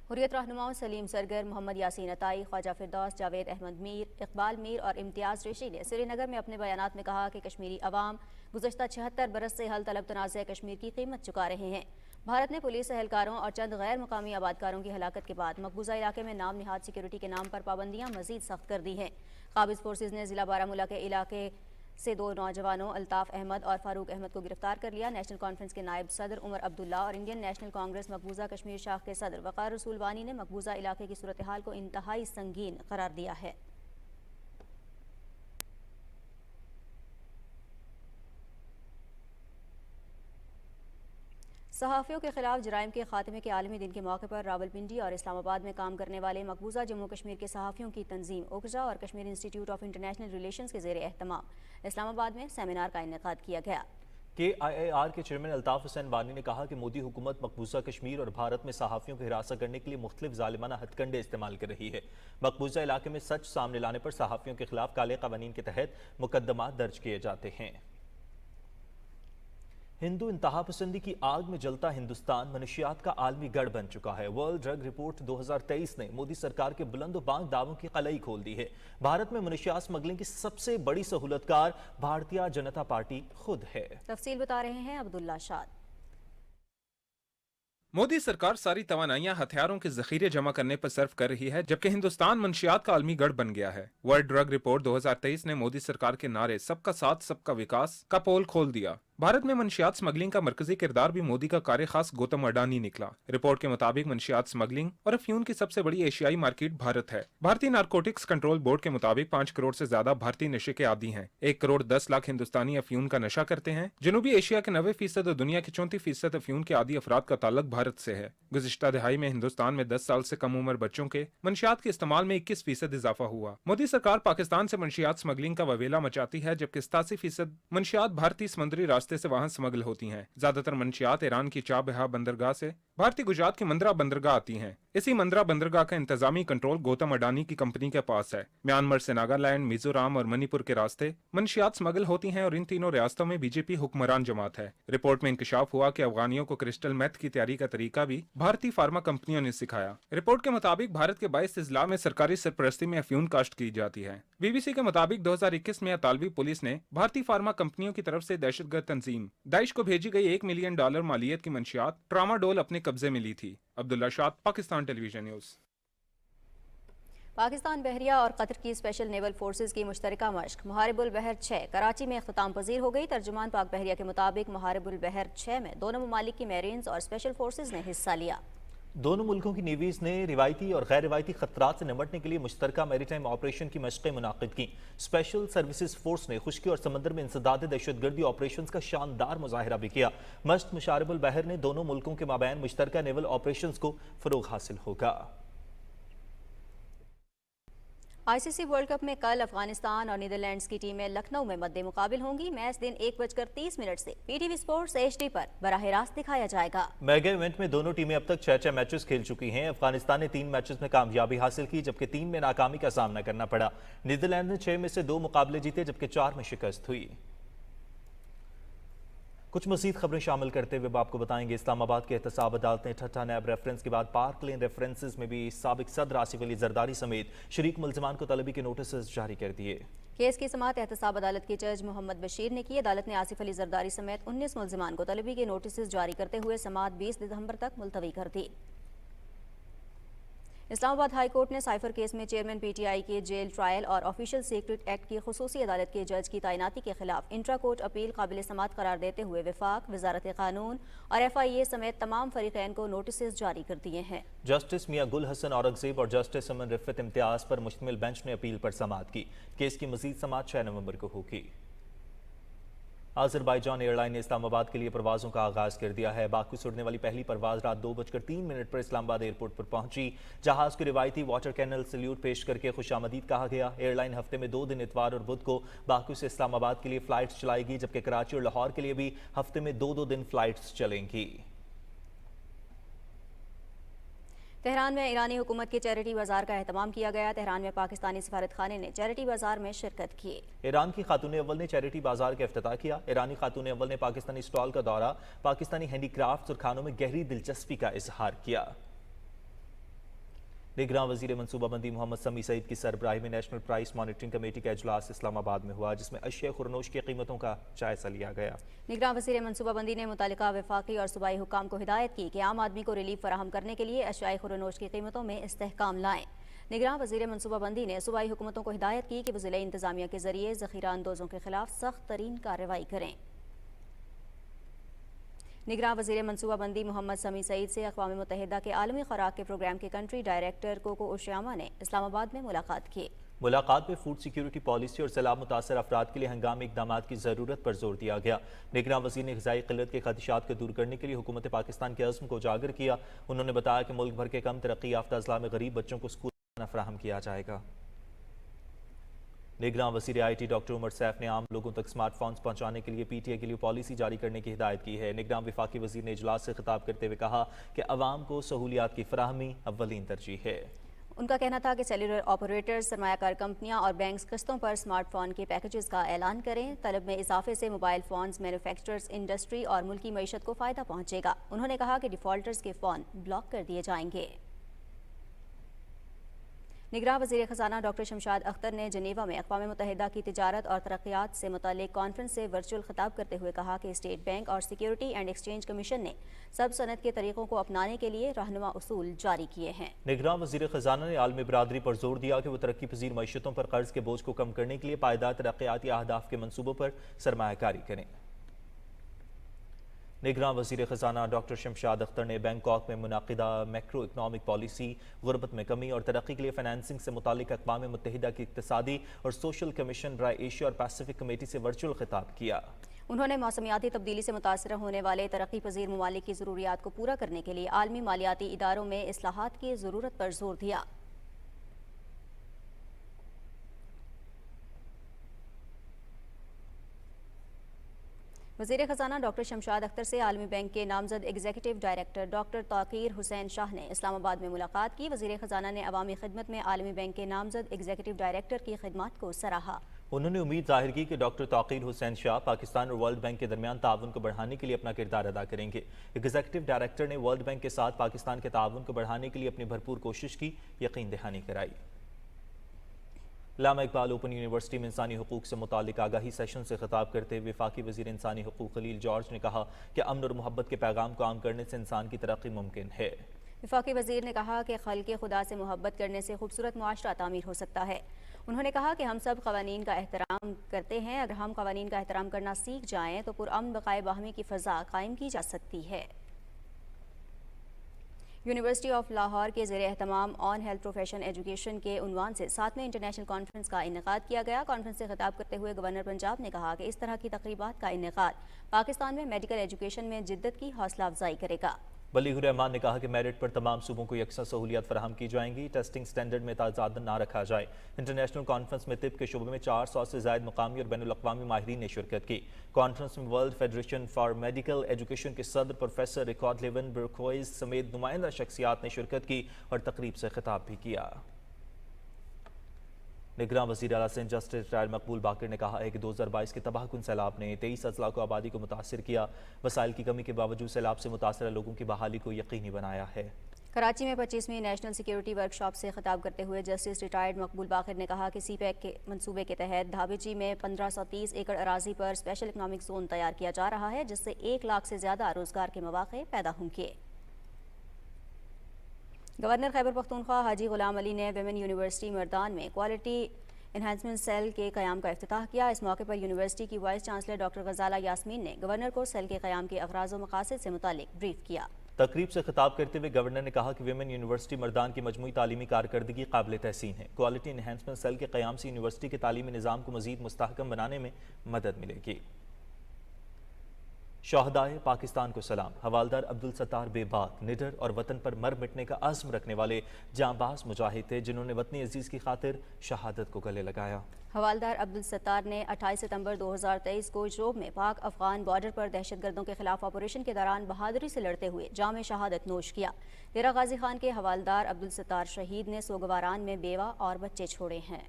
حریت رہنماؤں سلیم سرگر، محمد یاسین عطائی، خواجہ فردوس، جاوید احمد میر، اقبال میر اور امتیاز ریشی نے سری نگر میں اپنے بیانات میں کہا کہ کشمیری عوام گزشتہ 76 برس سے حل طلب تنازع کشمیر کی قیمت چکا رہے ہیں۔ بھارت نے پولیس اہلکاروں اور چند غیر مقامی آبادکاروں کی ہلاکت کے بعد مقبوضہ علاقے میں نام نہاد سیکیورٹی کے نام پر پابندیاں مزید سخت کر دی ہیں۔ قابض فورسز نے ضلع بارہمولہ کے علاقے سے 2 نوجوانوں الطاف احمد اور فاروق احمد کو گرفتار کر لیا۔ نیشنل کانفرنس کے نائب صدر عمر عبداللہ اور انڈین نیشنل کانگریس مقبوضہ کشمیر شاخ کے صدر وقار رسول وانی نے مقبوضہ علاقے کی صورتحال کو انتہائی سنگین قرار دیا ہے۔ صحافیوں کے خلاف جرائم کے خاتمے کے عالمی دن کے موقع پر راولپنڈی اور اسلام آباد میں کام کرنے والے مقبوضہ جموں کشمیر کے صحافیوں کی تنظیم اوکھجا اور کشمیر انسٹی ٹیوٹ آف انٹرنیشنل ریلیشنز کے زیر اہتمام اسلام آباد میں سیمینار کا انعقاد کیا گیا۔ KIAR کے چیئرمین الطاف حسین وانی نے کہا کہ مودی حکومت مقبوضہ کشمیر اور بھارت میں صحافیوں کو ہراساں کرنے کے لیے مختلف ظالمانہ ہتھ کنڈے استعمال کر رہی ہے۔ مقبوضہ علاقے میں سچ سامنے لانے پر صحافیوں کے خلاف کالے قوانین کے تحت مقدمات درج کیے جاتے ہیں۔ हिंदू इंतहा पसंदी की आग में जलता हिंदुस्तान मनशियात का आलमी गढ़ बन चुका है। वर्ल्ड ड्रग रिपोर्ट 2023 ने मोदी सरकार के बुलंद-बांग दावों की कलई खोल दी है। भारत में मनशियात स्मगलिंग की सबसे बड़ी सहूलतकार भारतीय जनता पार्टी खुद है। तफसील बता रहे हैं अब्दुल्ला शाद। मोदी सरकार सारी तवानाइयां हथियारों के जखीरे जमा करने पर सर्फ कर रही है, जबकि हिंदुस्तान मंशियात का आलमी गढ़ बन गया है। वर्ल्ड ड्रग रिपोर्ट 2023 ने मोदी सरकार के नारे सबका साथ सबका विकास का पोल खोल दिया। भारत में मंशियात स्मगलिंग का मरकजी किरदार भी मोदी का कार्य खास गौतम अडानी निकला। रिपोर्ट के मुताबिक मंशियात स्मगलिंग और अफ्यून की सबसे बड़ी एशियाई मार्केट भारत है। भारतीय नारकोटिक्स कंट्रोल बोर्ड के मुताबिक 5 करोड़ से ज्यादा भारतीय नशे के आदी हैं। 1 करोड़ 10 लाख हिंदुस्तानी अफ्यून का नशा करते हैं। जनूबी एशिया के 90% और दुनिया के 34% अफ्यून के आदी अफराद का ताल्लुक भारत से है। गुज़िश्ता दिहाई में हिंदुस्तान में 10 साल से कम उम्र बच्चों के मंशियात के इस्तेमाल में 21% इजाफा हुआ। मोदी सरकार पाकिस्तान से मंशियात स्मगलिंग का ववेला मचाती है, जबकि 87% मंशियात भारतीय समुद्री रास्ते से वहां स्मगल होती हैं। ज्यादातर मंशियात ईरान की चाबहार बंदरगाह से भारतीय गुजरात की मंद्रा बंदरगाह आती हैं। इसी मंद्रा बंदरगाह का इंतजामी कंट्रोल गौतम अडानी की कंपनी के पास है। म्यांमार से नागालैंड, मिजोरम और मणिपुर के रास्ते मंशियात स्मगल होती हैं और इन तीनों रियासतों में बीजेपी हुक्मरान जमात है। रिपोर्ट में इंकशाफ हुआ कि अफगानियों को क्रिस्टल मेथ की तैयारी का तरीका भी भारतीय फार्मा कंपनियों ने सिखाया। रिपोर्ट के मुताबिक भारत के 22 अजला में सरकारी सरपरस्ती में अफ्यून काश्त की जाती है। बीबीसी के मुताबिक 2021 में अतालवी पुलिस ने भारतीय फार्मा कंपनियों की तरफ से दहशतगर्द तंजीम दाइश को भेजी गई $1 मिलियन मालियत की मंशियात ट्रामाडोल अपने कब्जे में ली थी। अब्दुल्ला शाद, पाकिस्तान टेलीविजन न्यूज़। पाकिस्तान बहरिया और कतर की स्पेशल नेवल फोर्सेज की मुश्तरका मश्क मुहारिबुल बहर 6 कराची में इख्तिताम पजीर हो गई। तर्जुमान पाक बहरिया के मुताबिक मुहारिबुल बहर 6 में दोनों ममालिक की मेरीन्स और स्पेशल फोर्सेज ने हिस्सा लिया। दोनों मुल्कों की नेवीज ने रिवायती और गैर रिवायती खतरात से निपटने के लिए मुश्तरका मैरीटाइम ऑपरेशन की मशक़ें मुनाकिद की। स्पेशल सर्विसेज फोर्स ने खुश्की और समंदर में इंसदाद दहशतगर्दी ऑपरेशन का शानदार मुजाहिरा भी किया। मश्क मुशारिबुल बहर ने दोनों मुल्कों के माबैन मुश्तरका नेवल ऑपरेशन को फरोग हासिल होगा। आईसीसी वर्ल्ड कप में कल अफगानिस्तान और नीदरलैंड्स की टीमें लखनऊ में मद्दे मुकाबिल होंगी। मैच दिन 1:30 से पीटीवी स्पोर्ट्स HD पर बराह रास्त दिखाया जाएगा। मेगा इवेंट में दोनों टीमें अब तक 6 मैचेस खेल चुकी हैं। अफगानिस्तान ने 3 मैचेस में कामयाबी हासिल की, जबकि 3 में नाकामी का सामना करना पड़ा। नीदरलैंड ने 6 में से 2 मुकाबले जीते, जबकि 4 में शिकस्त हुई। कुछ मज़ीद खबरें शामिल करते हुए आपको बताएंगे, इस्लामाबाद के एहतसाब अदालत ने ठट्ठा नैब रेफरेंस के बाद पार्क लेन रेफरेंसेस में भी साबिक सदर आसिफ अली जरदारी समेत शरीक मुल्ज़िमान को तलबी के नोटिस जारी कर दिए। केस की समाअत एहतसाब अदालत के जज मोहम्मद बशीर ने की। अदालत ने आसिफ अली जरदारी समेत 19 मुल्ज़िमान को तलबी के नोटिस जारी करते हुए समाअत 20 दिसंबर तक मुलतवी कर दी। इस्लामाबाद हाई कोर्ट ने साइफर केस में चेयरमैन PTI के जेल ट्रायल और ऑफिशियल सीक्रेट एक्ट की खुसूसी अदालत के जज की तैनाती के खिलाफ इंट्रा कोर्ट अपील काबिल समाअत करार देते हुए वफाक, वजारत कानून और FIA समेत तमाम फरीकैन को नोटिस जारी कर दिए हैं। जस्टिस मियां गुल हसन औरंगजेब और जस्टिस अमन रिफत इम्तियाज पर मुश्तमिल बेंच ने अपील पर समाअत की। केस की मजीद समाअत 6 नवंबर को होगी। अज़रबाईजान एयरलाइन ने इस्लामाबाद के लिए परवाज़ों का आगाज़ कर दिया है। बाकू से उड़ने वाली पहली परवाज़ रात 2:03 पर इस्लामाबाद एयरपोर्ट पर पहुंची। जहाज़ को रिवायती वाटर कैनल सल्यूट पेश करके खुशामदीद कहा गया। एयरलाइन हफ्ते में 2 दिन इतवार और बुध को बाकू से इस्लामाबाद के लिए फ़्लाइट्स चलाएगी, जबकि कराची और लाहौर के लिए भी हफ्ते में 2-2 दिन फ़्लाइट्स चलेंगी। तेहरान में ईरानी हुकूमत के चैरिटी बाजार का एहतमाम किया गया। तेहरान में पाकिस्तानी सफारत खाने ने चैरिटी बाजार में शिरकत की। ईरान की खातून अव्वल ने चैरिटी बाजार का इफ्तिताह किया। ईरानी खातून अव्वल ने पाकिस्तानी स्टॉल का दौरा, पाकिस्तानी हैंडीक्राफ्ट्स और खानों में गहरी दिलचस्पी का इजहार किया। निगरान वजीर मनसूबाबंदी मोहम्मद समी सईद की सरबराही में नेशनल प्राइस मॉनिटरिंग कमेटी का इजलास इस्लामाबाद में हुआ, जिसमें अशिया खुरनोश की कीमतों का जायजा लिया गया। निगरान वजीर मनसूबाबंदी ने मुतालिका वफाकी और सूबाई हुकाम को हिदायत की कि आम आदमी को रिलीफ फराहम करने के लिए अशिया खुरनोश की कीमतों में इस्तेहकाम लाएं। निगरान वजीर मनसूबाबंदी ने सूबाई हुकूमतों को हिदायत की कि वो ज़िले इंतजामिया के जरिए ज़ख़ीरा अंदोज़ों के खिलाफ सख्त तरीन कार्रवाई करें। निगरान वज़ीर मनसूबाबंदी मोहम्मद समी सईद से अक़वाम मुत्तहिदा के आलमी खुराक के प्रोग्राम के कंट्री डायरेक्टर कोको ओशियामा ने इस्लामाबाद में मुलाकात की। मुलाकात में फूड सिक्योरिटी पॉलिसी और सैलाब मुतासर अफराद के लिए हंगामी इक़दाम की ज़रूरत पर जोर दिया गया। निगरान वज़ीर ने ग़िज़ाई क़िल्लत के ख़दशात को दूर करने के लिए हुकूमत पाकिस्तान के अज़्म को उजागर किया। उन्होंने बताया कि मुल्क भर के कम तरक्की याफ्ता अज़ला में गरीब बच्चों को स्कूल खाना फराहम किया जाएगा। निगरान वज़ीर IT डॉक्टर उमर सैफ ने आम लोगों तक स्मार्टफोन्स पहुंचाने के लिए PTA के लिए पॉलिसी जारी करने की हिदायत की है। निगरान वफाकी वज़ीर ने इजलास से खिताब करते हुए कहा कि अवाम को सहूलियात की फराहमी अव्वलीन तरजीह है। उनका कहना था कि सेलुलर ऑपरेटर्स, सरमायाकार कंपनियां और बैंक्स किस्तों पर स्मार्ट फोन के पैकेजेस का ऐलान करें। तलब में इजाफे से मोबाइल फोन्स, मैन्युफैक्चरर्स, इंडस्ट्री और मुल्की मईशत को फ़ायदा पहुंचेगा। उन्होंने कहा कि डिफ़ॉल्टर्स के फ़ोन ब्लॉक कर दिए जाएंगे। निगरान वज़ीर ख़ज़ाना डॉक्टर शमशाद अख्तर ने जनेवा में अक़वाम मुत्तहिदा की तिजारत और तरक्यात से मुताल्लिक़ कॉन्फ्रेंस से वर्चुअल खिताब करते हुए कहा कि स्टेट बैंक और सिक्योरिटी एंड एक्सचेंज कमीशन ने सब सनत के तरीक़ों को अपनाने के लिए रहनुमा उसूल जारी किए हैं। निगरान वज़ीर ख़ज़ाना ने आलमी बरादरी पर जोर दिया कि वो तरक्की पजीर मईशतों पर कर्ज के बोझ को कम करने के लिए पायदार तरक्याती अहदाफ के मनसूबों पर सरमायाकारी करें। निगरान वज़ीर ख़ज़ाना डॉक्टर शमशाद अख्तर ने बैंकॉक में मुनाकिदा मैक्रो इकनॉमिक पॉलिसी, गुरबत में कमी और तरक्की के लिए फाइनेंसिंग से मुताल्लिक़ अक़वाम मुत्तहिदा की इक़्तिसादी और सोशल कमीशन बराए एशिया और पैसिफिक कमेटी से वर्चुअल खिताब किया। उन्होंने मौसमियाती तब्दीली से मुतासर होने वाले तरक्की पजीर ममालिक की ज़रूरियात को पूरा करने के लिए आलमी मालियाती इदारों में इस्लाहात की ज़रूरत पर जोर दिया। वज़ीर ख़ज़ाना डॉक्टर शमशाद अख्तर से आलमी बैंक के नामजद executive director doctor Taqir Hussain Shah ने इस्लामाबाद में मुलाकात की। वज़ीर ख़ज़ाना ने अवामी खिदमत में आलमी बैंक के नामजद एग्जीक्यूटिव डायरेक्टर की खिदमत को सराहा। उन्होंने उम्मीद जाहिर की कि डॉक्टर ताक़ीर हुसैन शाह पाकिस्तान और वर्ल्ड बैंक के दरमियान ताउन को बढ़ाने के लिए अपना किरदार अदा करेंगे। एग्जीक्यूटिव डायरेक्टर ने वर्ल्ड बैंक के साथ पाकिस्तान के ताउन को बढ़ाने के लिए अपनी भरपूर कोशिश की यकीन दहानी कराई। अल्लामा इकबाल ओपन यूनिवर्सिटी में इंसानी हुकूक से मुताल्लिक आगाही सेशन से खिताब करते हुए वफाकी वज़ीर इंसानी हुकूक खलील जॉर्ज ने कहा कि अमन और मोहब्बत के पैगाम को आम करने से इंसान की तरक्की मुमकिन है। वफाकी वज़ीर ने कहा कि खल्क़े खुदा से मोहब्बत करने से खूबसूरत मुआशरा तामीर हो सकता है। उन्होंने कहा कि हम सब क़वानीन का एहतराम करते हैं। अगर हम क़वानीन का एहतराम करना सीख जाएँ तो पुरअमन बक़ाए बाहमी की फ़ज़ा कायम की जा सकती है। यूनिवर्सिटी ऑफ लाहौर के ज़ेरे एहतमाम ऑन हेल्थ प्रोफेशन एजुकेशन के उन्वान से 7वें इंटरनेशनल कॉन्फ्रेंस का इनेकाद किया गया। कॉन्फ्रेंस से खिताब करते हुए गवर्नर पंजाब ने कहा कि इस तरह की तकरीबात का इनेकाद पाकिस्तान में मेडिकल एजुकेशन में जिद्दत की हौसला अफजाई करेगा। बलीगुर रहमान ने कहा कि मेरिट पर तमाम सूबों को यकसा सहूलियात फराहम की जाएंगी। टेस्टिंग स्टैंडर्ड में तजाद ना रखा जाए। इंटरनेशनल कॉन्फ्रेंस में तिब के शोबे में 400 से ज़ायद मुकामी और बैनुल-अक़वामी माहिरीन ने शिरकत की। कॉन्फ्रेंस में world federation for medical education के सदर प्रोफेसर रिकॉर्ड लेवन ब्रकोइज समेत नुमाइंदा शख्सियात ने शिरकत की और तकरीब से खिताब भी किया। निगरान वज़ीर आला सिंध जस्टिस रिटायर्ड मकबूल बाकर ने कहा है कि 2022 के तबाहकुन सैलाब ने 23 अजला को आबादी को मुतासर किया। वसाइल की कमी के बावजूद सैलाब से मुतासर लोगों की बहाली को यकीनी बनाया है। कराची में 25वीं नेशनल सिक्योरिटी वर्कशॉप से खिताब करते हुए जस्टिस रिटायर्ड मकबूल बाकर ने कहा कि सीपैक के मंसूबे के तहत धाबेची में 1530 एकड़ अराजी पर स्पेशल इकनॉमिक जोन तैयार किया जा रहा है, जिससे 1 लाख से ज़्यादा रोजगार के मौके पैदा होंगे। गवर्नर खैबर पख्तूनख्वा हाजी गुलाम अली ने विमेन यूनिवर्सिटी मर्दान में क्वालिटी एनहांसमेंट सेल के क़याम का इफ्तिताह किया। इस मौके पर यूनिवर्सिटी की वाइस चांसलर डॉक्टर गजाला यास्मीन ने गवर्नर को सेल के क़याम के अग़राज़ व मक़ासिद से मुतालिक ब्रीफ किया। तकरीब से खिताब करते हुए गवर्नर ने कहा कि विमेन यूनिवर्सिटी मर्दान की मजमूई तालीमी कारकर्दगी काबिल तहसीन है। क्वालिटी एनहांसमेंट सेल के क़याम से यूनिवर्सिटी के तालीमी निज़ाम को मज़ीद मुस्तहकम बनाने में मदद मिलेगी। शहदाए पाकिस्तान को सलाम। हवालदार अब्दुल सत्तार बेबाक, निडर और वतन पर मर मिटने का आज़म रखने वाले जांबाज मुजाहिद थे, जिन्होंने वतनी अजीज़ की खातिर शहादत को गले लगाया। हवालदार अब्दुल सत्तार ने 28 सितंबर 2023 को जोब में पाक अफगान बॉर्डर पर दहशतगर्दों के खिलाफ ऑपरेशन के दौरान बहादुरी से लड़ते हुए जाम शहादत नोश किया। डेरा गाजी खान के हवालदार अब्दुल सत्तार शहीद ने सोगवारान में बेवा और बच्चे छोड़े हैं।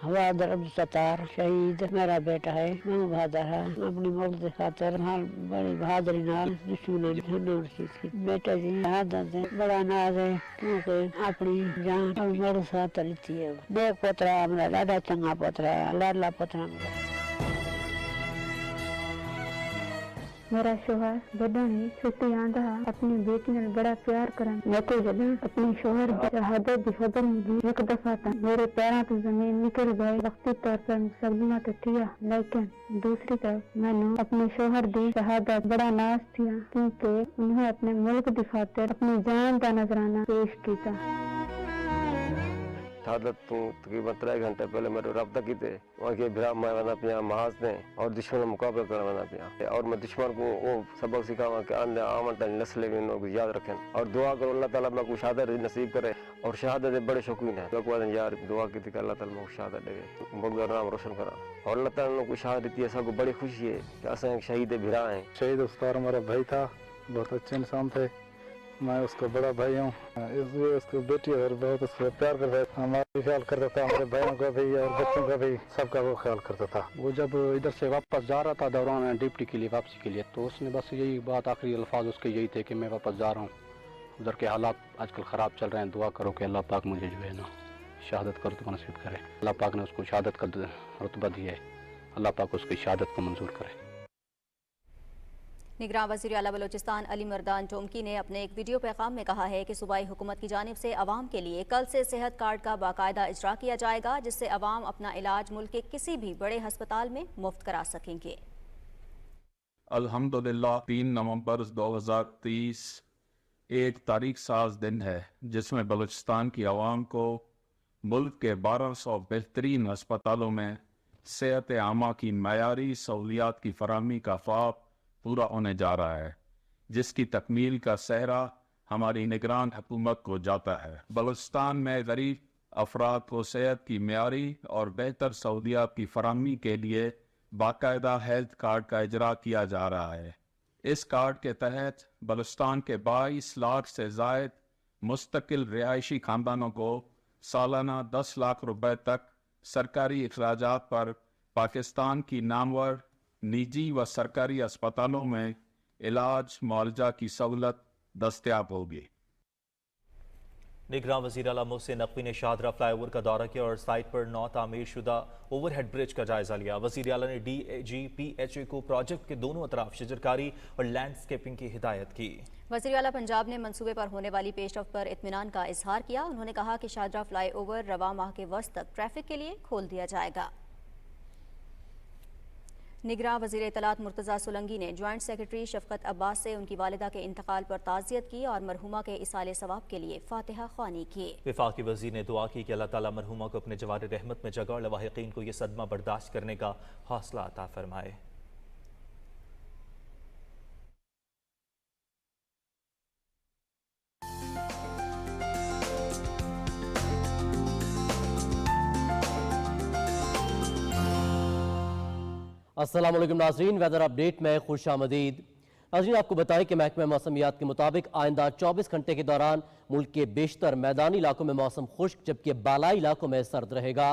हवालदार अब्दुल सत्तार शहीद मेरा बेटा है। मैं बहादुर है अपनी मुल्क की खातिर हाल बड़ी बहादुरी नाल दुश्मनों ने हनूर की बेटे की शहादत है बड़ा नाज है, क्योंकि अपनी जान और मेरे साथ लेती है। देख पोतरा मेरा लाडा चंगा पोतरा लाडला पोतरा मेरा शोहर जदा ही छुट्टी आंदा अपनी बेटी ने बड़ा प्यार करन। मैं तो जदा अपने शोहर की शहादत की खबर मिली एक दफा था मेरे पैरों से जमीन निकल गई। वक्ती तौर पर सदमा तो थिया, लेकिन दूसरी तरफ मैंने अपने शोहर की शहादत बड़ा नाज थिया, क्योंकि उन्हें अपने मुल्क की खातिर अपनी जान का नजराना पेश किया। शहादत तो तकरीबन 3 घंटे पहले मेरे रब्ता की थे वहाँ के भरा मैं वना पिया महाज ने और दुश्मन मुकाबला कर वना पिया और मैं दुश्मन को वो सबक सिखावा कि आने आमन नस्ल में लोग याद रखें और दुआ करो अल्लाह ताला मैं को शहादत नसीब करे और शहादत के बड़े शौकीन है लोग यार दुआ की थी कि अल्लाह ताला मैं शहादत दे बहुत नाम रोशन करा और अल्लाह ताला को शहादत दी ऐसा को बड़ी खुशी है कि असा एक शहीद भिरा है। शहीद उस्ताद हमारा भाई था, बहुत अच्छे इंसान थे, मैं उसका बड़ा भाई हूँ, इसलिए उसको बेटी और बहुत उसको प्यार करता था, हमारा ख्याल करता था, हमारे भाइयों का भी और बच्चों का भी, सबका वो ख्याल करता था। वो जब इधर से वापस जा रहा था दौरान डिप्टी के लिए वापसी के लिए, तो उसने बस यही बात आखिरी अल्फाज उसके यही थे कि मैं वापस जा रहा हूँ, उधर के हालात आजकल ख़राब चल रहे हैं, दुआ करो कि अल्लाह पाक मुझे जो है ना शहादत का रुतबा नसीब करे। अल्लाह पाक ने उसको शहादत का रुतबा दिया है, अल्लाह पाक उसकी शहादत को मंजूर करे। निगरान वज़ीर आला बलोचिस्तान अली मर्दान टोमकी ने अपने एक वीडियो पैगाम में कहा है कि सूबाई हुकूमत की जानिब से अवाम के लिए कल से सेहत कार्ड का बाकायदा इजरा किया जाएगा, जिससे अवाम अपना इलाज मुल्क के किसी भी बड़े हस्पताल में मुफ्त करा सकेंगे। अल्हम्दुलिल्लाह 3 नवंबर 2023 एक तारीख साज दिन है जिसमें बलूचिस्तान की आवाम को मुल्क के 1200 बेहतरीन अस्पतालों में सेहत आमा की मयारी सहूलियात की फराहमी का ख्वाब पूरा होने जा रहा है, जिसकी तकमील का सहरा हमारी निगरान हुकूमत को जाता है। बलूचिस्तान में गरीब अफराद को सेहत की मयारी और बेहतर सहूलियात की फराहमी के लिए बाकायदा हेल्थ कार्ड का इजरा किया जा रहा है। इस कार्ड के तहत बलूचिस्तान के 22 लाख से जायद मुस्तकिल रिहायशी खानदानों को सालाना 10 लाख रुपए तक सरकारी अखराजात पर पाकिस्तान की नामवर निजी व सरकारी अस्पतालों में इलाज मुआवजा की सहूलत दस्तयाब होगी। निगरान वज़ीर आला मोहसिन नकवी ने शाहदरा फ्लाईओवर का दौरा किया और साइट पर नौ तामीर शुदा ओवरहेड ब्रिज का जायजा लिया। वज़ीर आला ने DGPHA को प्रोजेक्ट के दोनों अतराफ शजरकारी और लैंडस्केपिंग की हिदायत की। वज़ीर आला पंजाब ने मंसूबे पर होने वाली पेशरफ्त पर इत्मीनान का इजहार किया। उन्होंने कहा कि शाहदरा फ्लाईओवर रवा माह के वस्त तक ट्रैफिक के लिए खोल दिया जाएगा। निगरान वज़ीर इत्तलात मुर्तज़ा सोलंकी ने ज्वाइंट सेक्रेटरी शफकत अब्बास से उनकी वालिदा के इंतकाल पर ताज़ियत की और मरहुमा के इसाले सवाब के लिए फातिहा ख्वानी की। वफाकी वज़ीर ने दुआ की कि अल्लाह ताला मरहुमा को अपने जवार रहमत में जगह और लवाहिकीन को यह सदमा बर्दाश्त करने का हौसला अता फरमाए। अस्सलाम वालेकुम नाज़रीन, वेदर अपडेट में खुश आमदीद। नाज़रीन, आपको बताएं कि महकमा मौसमियात के मुताबिक आइंदा 24 घंटे के दौरान मुल्क के बेशतर मैदानी इलाकों में मौसम खुश्क जबकि बालाई इलाकों में सर्द रहेगा।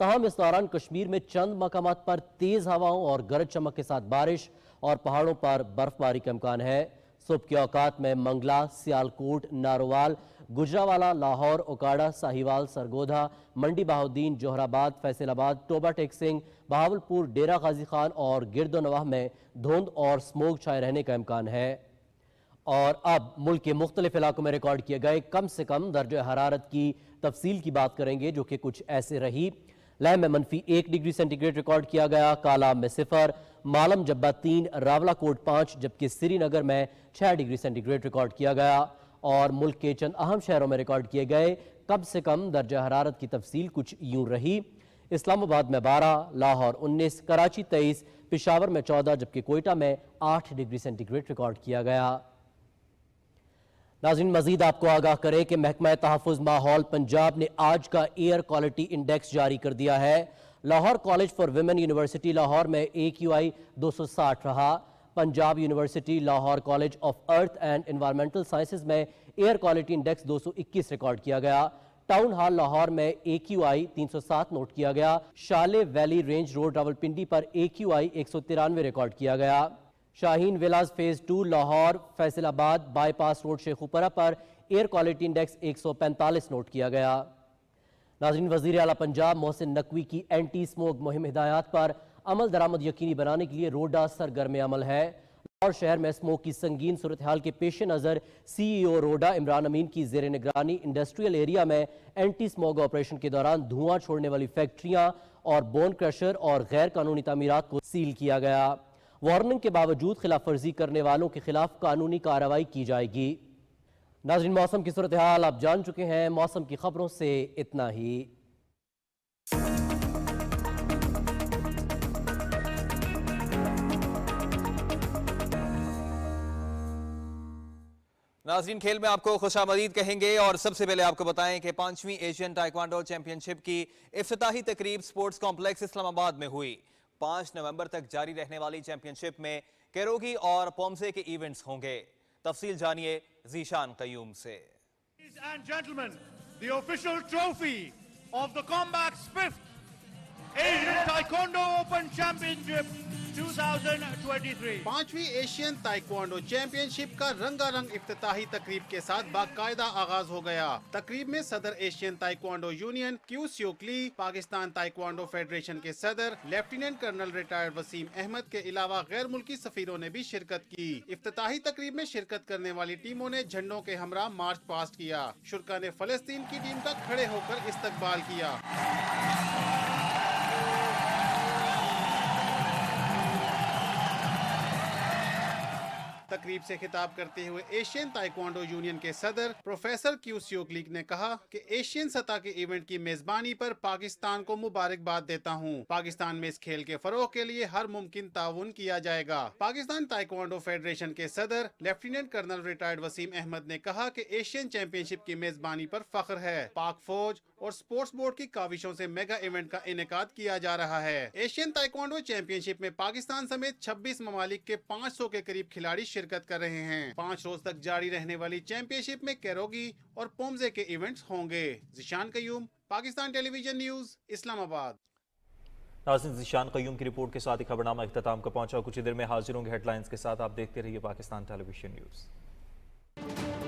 ताहम इस दौरान कश्मीर में चंद मकामात पर तेज़ हवाओं और गरज चमक के साथ बारिश और पहाड़ों पर बर्फबारी का इम्कान है। सुबह के औकात में मंगला, सियालकोट, नारोवाल, गुजरावाला, लाहौर, ओकाड़ा, साहिवाल, सरगोधा, मंडी बहाउद्दीन, जोहराबाद, फैसलाबाद, टोबा टेक सिंह, बहावलपुर, डेरा गाजी खान और गिरदोनवाह में धुंध और स्मोक छाए रहने का इम्कान है। और अब मुल्क के मुख्तलिफ इलाकों में रिकॉर्ड किए गए कम से कम दर्जे हरारत की तफसील की बात करेंगे, जो कि कुछ ऐसे रही। लह में -1 डिग्री सेंटीग्रेड रिकॉर्ड किया गया, काला में 0, मालम जब्बा 3, रावलाकोट 5, जबकि श्रीनगर में 6 डिग्री सेंटीग्रेड रिकॉर्ड किया गया। और मुल्क के चंद अहम शहरों में रिकॉर्ड किए गए कम से कम दर्जा हरारत की तफसील कुछ यूं रही। इस्लामाबाद में 12, लाहौर 19, कराची 23, पेशावर में 14, जबकि कोयटा में 8 डिग्री सेंटीग्रेड रिकॉर्ड किया गया। नाज़रीन, मजीद आपको आगाह करें कि महकमा तहफ़्फ़ुज़ माहौल पंजाब ने आज का एयर क्वालिटी इंडेक्स जारी कर दिया है। Lahore college for women university Lahore में AQI 260 रहा। Punjab university Lahore college of earth and environmental sciences में एयर क्वालिटी इंडेक्स 221 रिकॉर्ड किया गया। टाउन हॉल लाहौर में AQI 307 नोट किया गया। शाले वैली रेंज रोड रावलपिंडी पर AQI 193 रिकॉर्ड किया गया। Shaheen village phase 2 Lahore Faisalabad bypass road Sheikhupura पर एयर क्वालिटी इंडेक्स 145 नोट किया गया। नाज़रीन, वज़ीर आला पंजाब मोहसिन नकवी की एंटी स्मोक मुहिम हिदायत पर अमल दरामद यकीनी बनाने के लिए रोडा सरगर्म अमल है। लाहौर शहर में स्मोक की संगीन सूरत हाल के पेश नज़र CEO रोडा इमरान अमीन की ज़ेर निगरानी इंडस्ट्रियल एरिया में एंटी स्मोक ऑपरेशन के दौरान धुआं छोड़ने वाली फैक्ट्रियां और बोन क्रशर और गैर कानूनी तामीरात को सील किया गया। वार्निंग के बावजूद खिलाफ वर्जी करने वालों के खिलाफ कानूनी कार्रवाई की जाएगी। नाज़रीन, मौसम की सूरत हाल आप जान चुके हैं। मौसम की खबरों से इतना ही। नाज़रीन, खेल में आपको खुशामदीद कहेंगे और सबसे पहले आपको बताएं कि 5वीं एशियन ताइक्वांडो चैंपियनशिप की इफ्तिताही तकरीब स्पोर्ट्स कॉम्प्लेक्स इस्लामाबाद में हुई। 5 नवंबर तक जारी रहने वाली चैंपियनशिप में कैरोगी और पोम्से के इवेंट्स होंगे। तफसील जानिए ज़ीशान कयूम से। Ladies and gentlemen, the official trophy of the Combat's 5th Asian Taekwondo Open Championship 2023। 5वीं एशियन ताइक्वांडो चैंपियनशिप का रंगारंग इफ्तिताही तकरीब के साथ बाकायदा आगाज हो गया। तकरीब में सदर Asian taekwondo union Kyu Seok Lee, Pakistan taekwondo federation के सदर lieutenant colonel retired Waseem Ahmed के अलावा गैर मुल्की सफीरों ने भी शिरकत की। इफ्तिताही तकरीब में शिरकत करने वाली टीमों ने झंडों के हमरा मार्च पास्ट किया। शुरका ने फलस्तीन की टीम का खड़े होकर इस्तकबाल किया। तकरीब से खिताब करते हुए एशियन ताइक्वांडो यूनियन के सदर प्रोफेसर क्यू सियोक ली ने कहा कि एशियन सतह के इवेंट की मेजबानी पर पाकिस्तान को मुबारकबाद देता हूं। पाकिस्तान में इस खेल के फरोग के लिए हर मुमकिन ताउन किया जाएगा। पाकिस्तान ताइक्वांडो फेडरेशन के सदर lieutenant colonel retired Waseem Ahmed ने कहा कि एशियन चैंपियनशिप की मेजबानी पर फख्र है। पाक फौज और स्पोर्ट्स बोर्ड की काविशों से मेगा इवेंट का इनेकाद किया जा रहा है। एशियन ताइक्वांडो चैंपियनशिप में पाकिस्तान समेत 26 ममालिक के 500 के करीब खिलाड़ी शिरकत कर रहे हैं। 5 रोज तक जारी रहने वाली चैंपियनशिप में कैरोगी और पोम्से के इवेंट्स होंगे। Zeeshan Qayyum, Pakistan television news, Islamabad. नाज़रीन, ज़ीशान कयूम की रिपोर्ट के साथ ही खबरनामा इख्तिताम का पहुंचा। कुछ ही देर में हाजिर होंगे हेडलाइंस के साथ। आप देखते रहिए पाकिस्तान टेलीविजन न्यूज।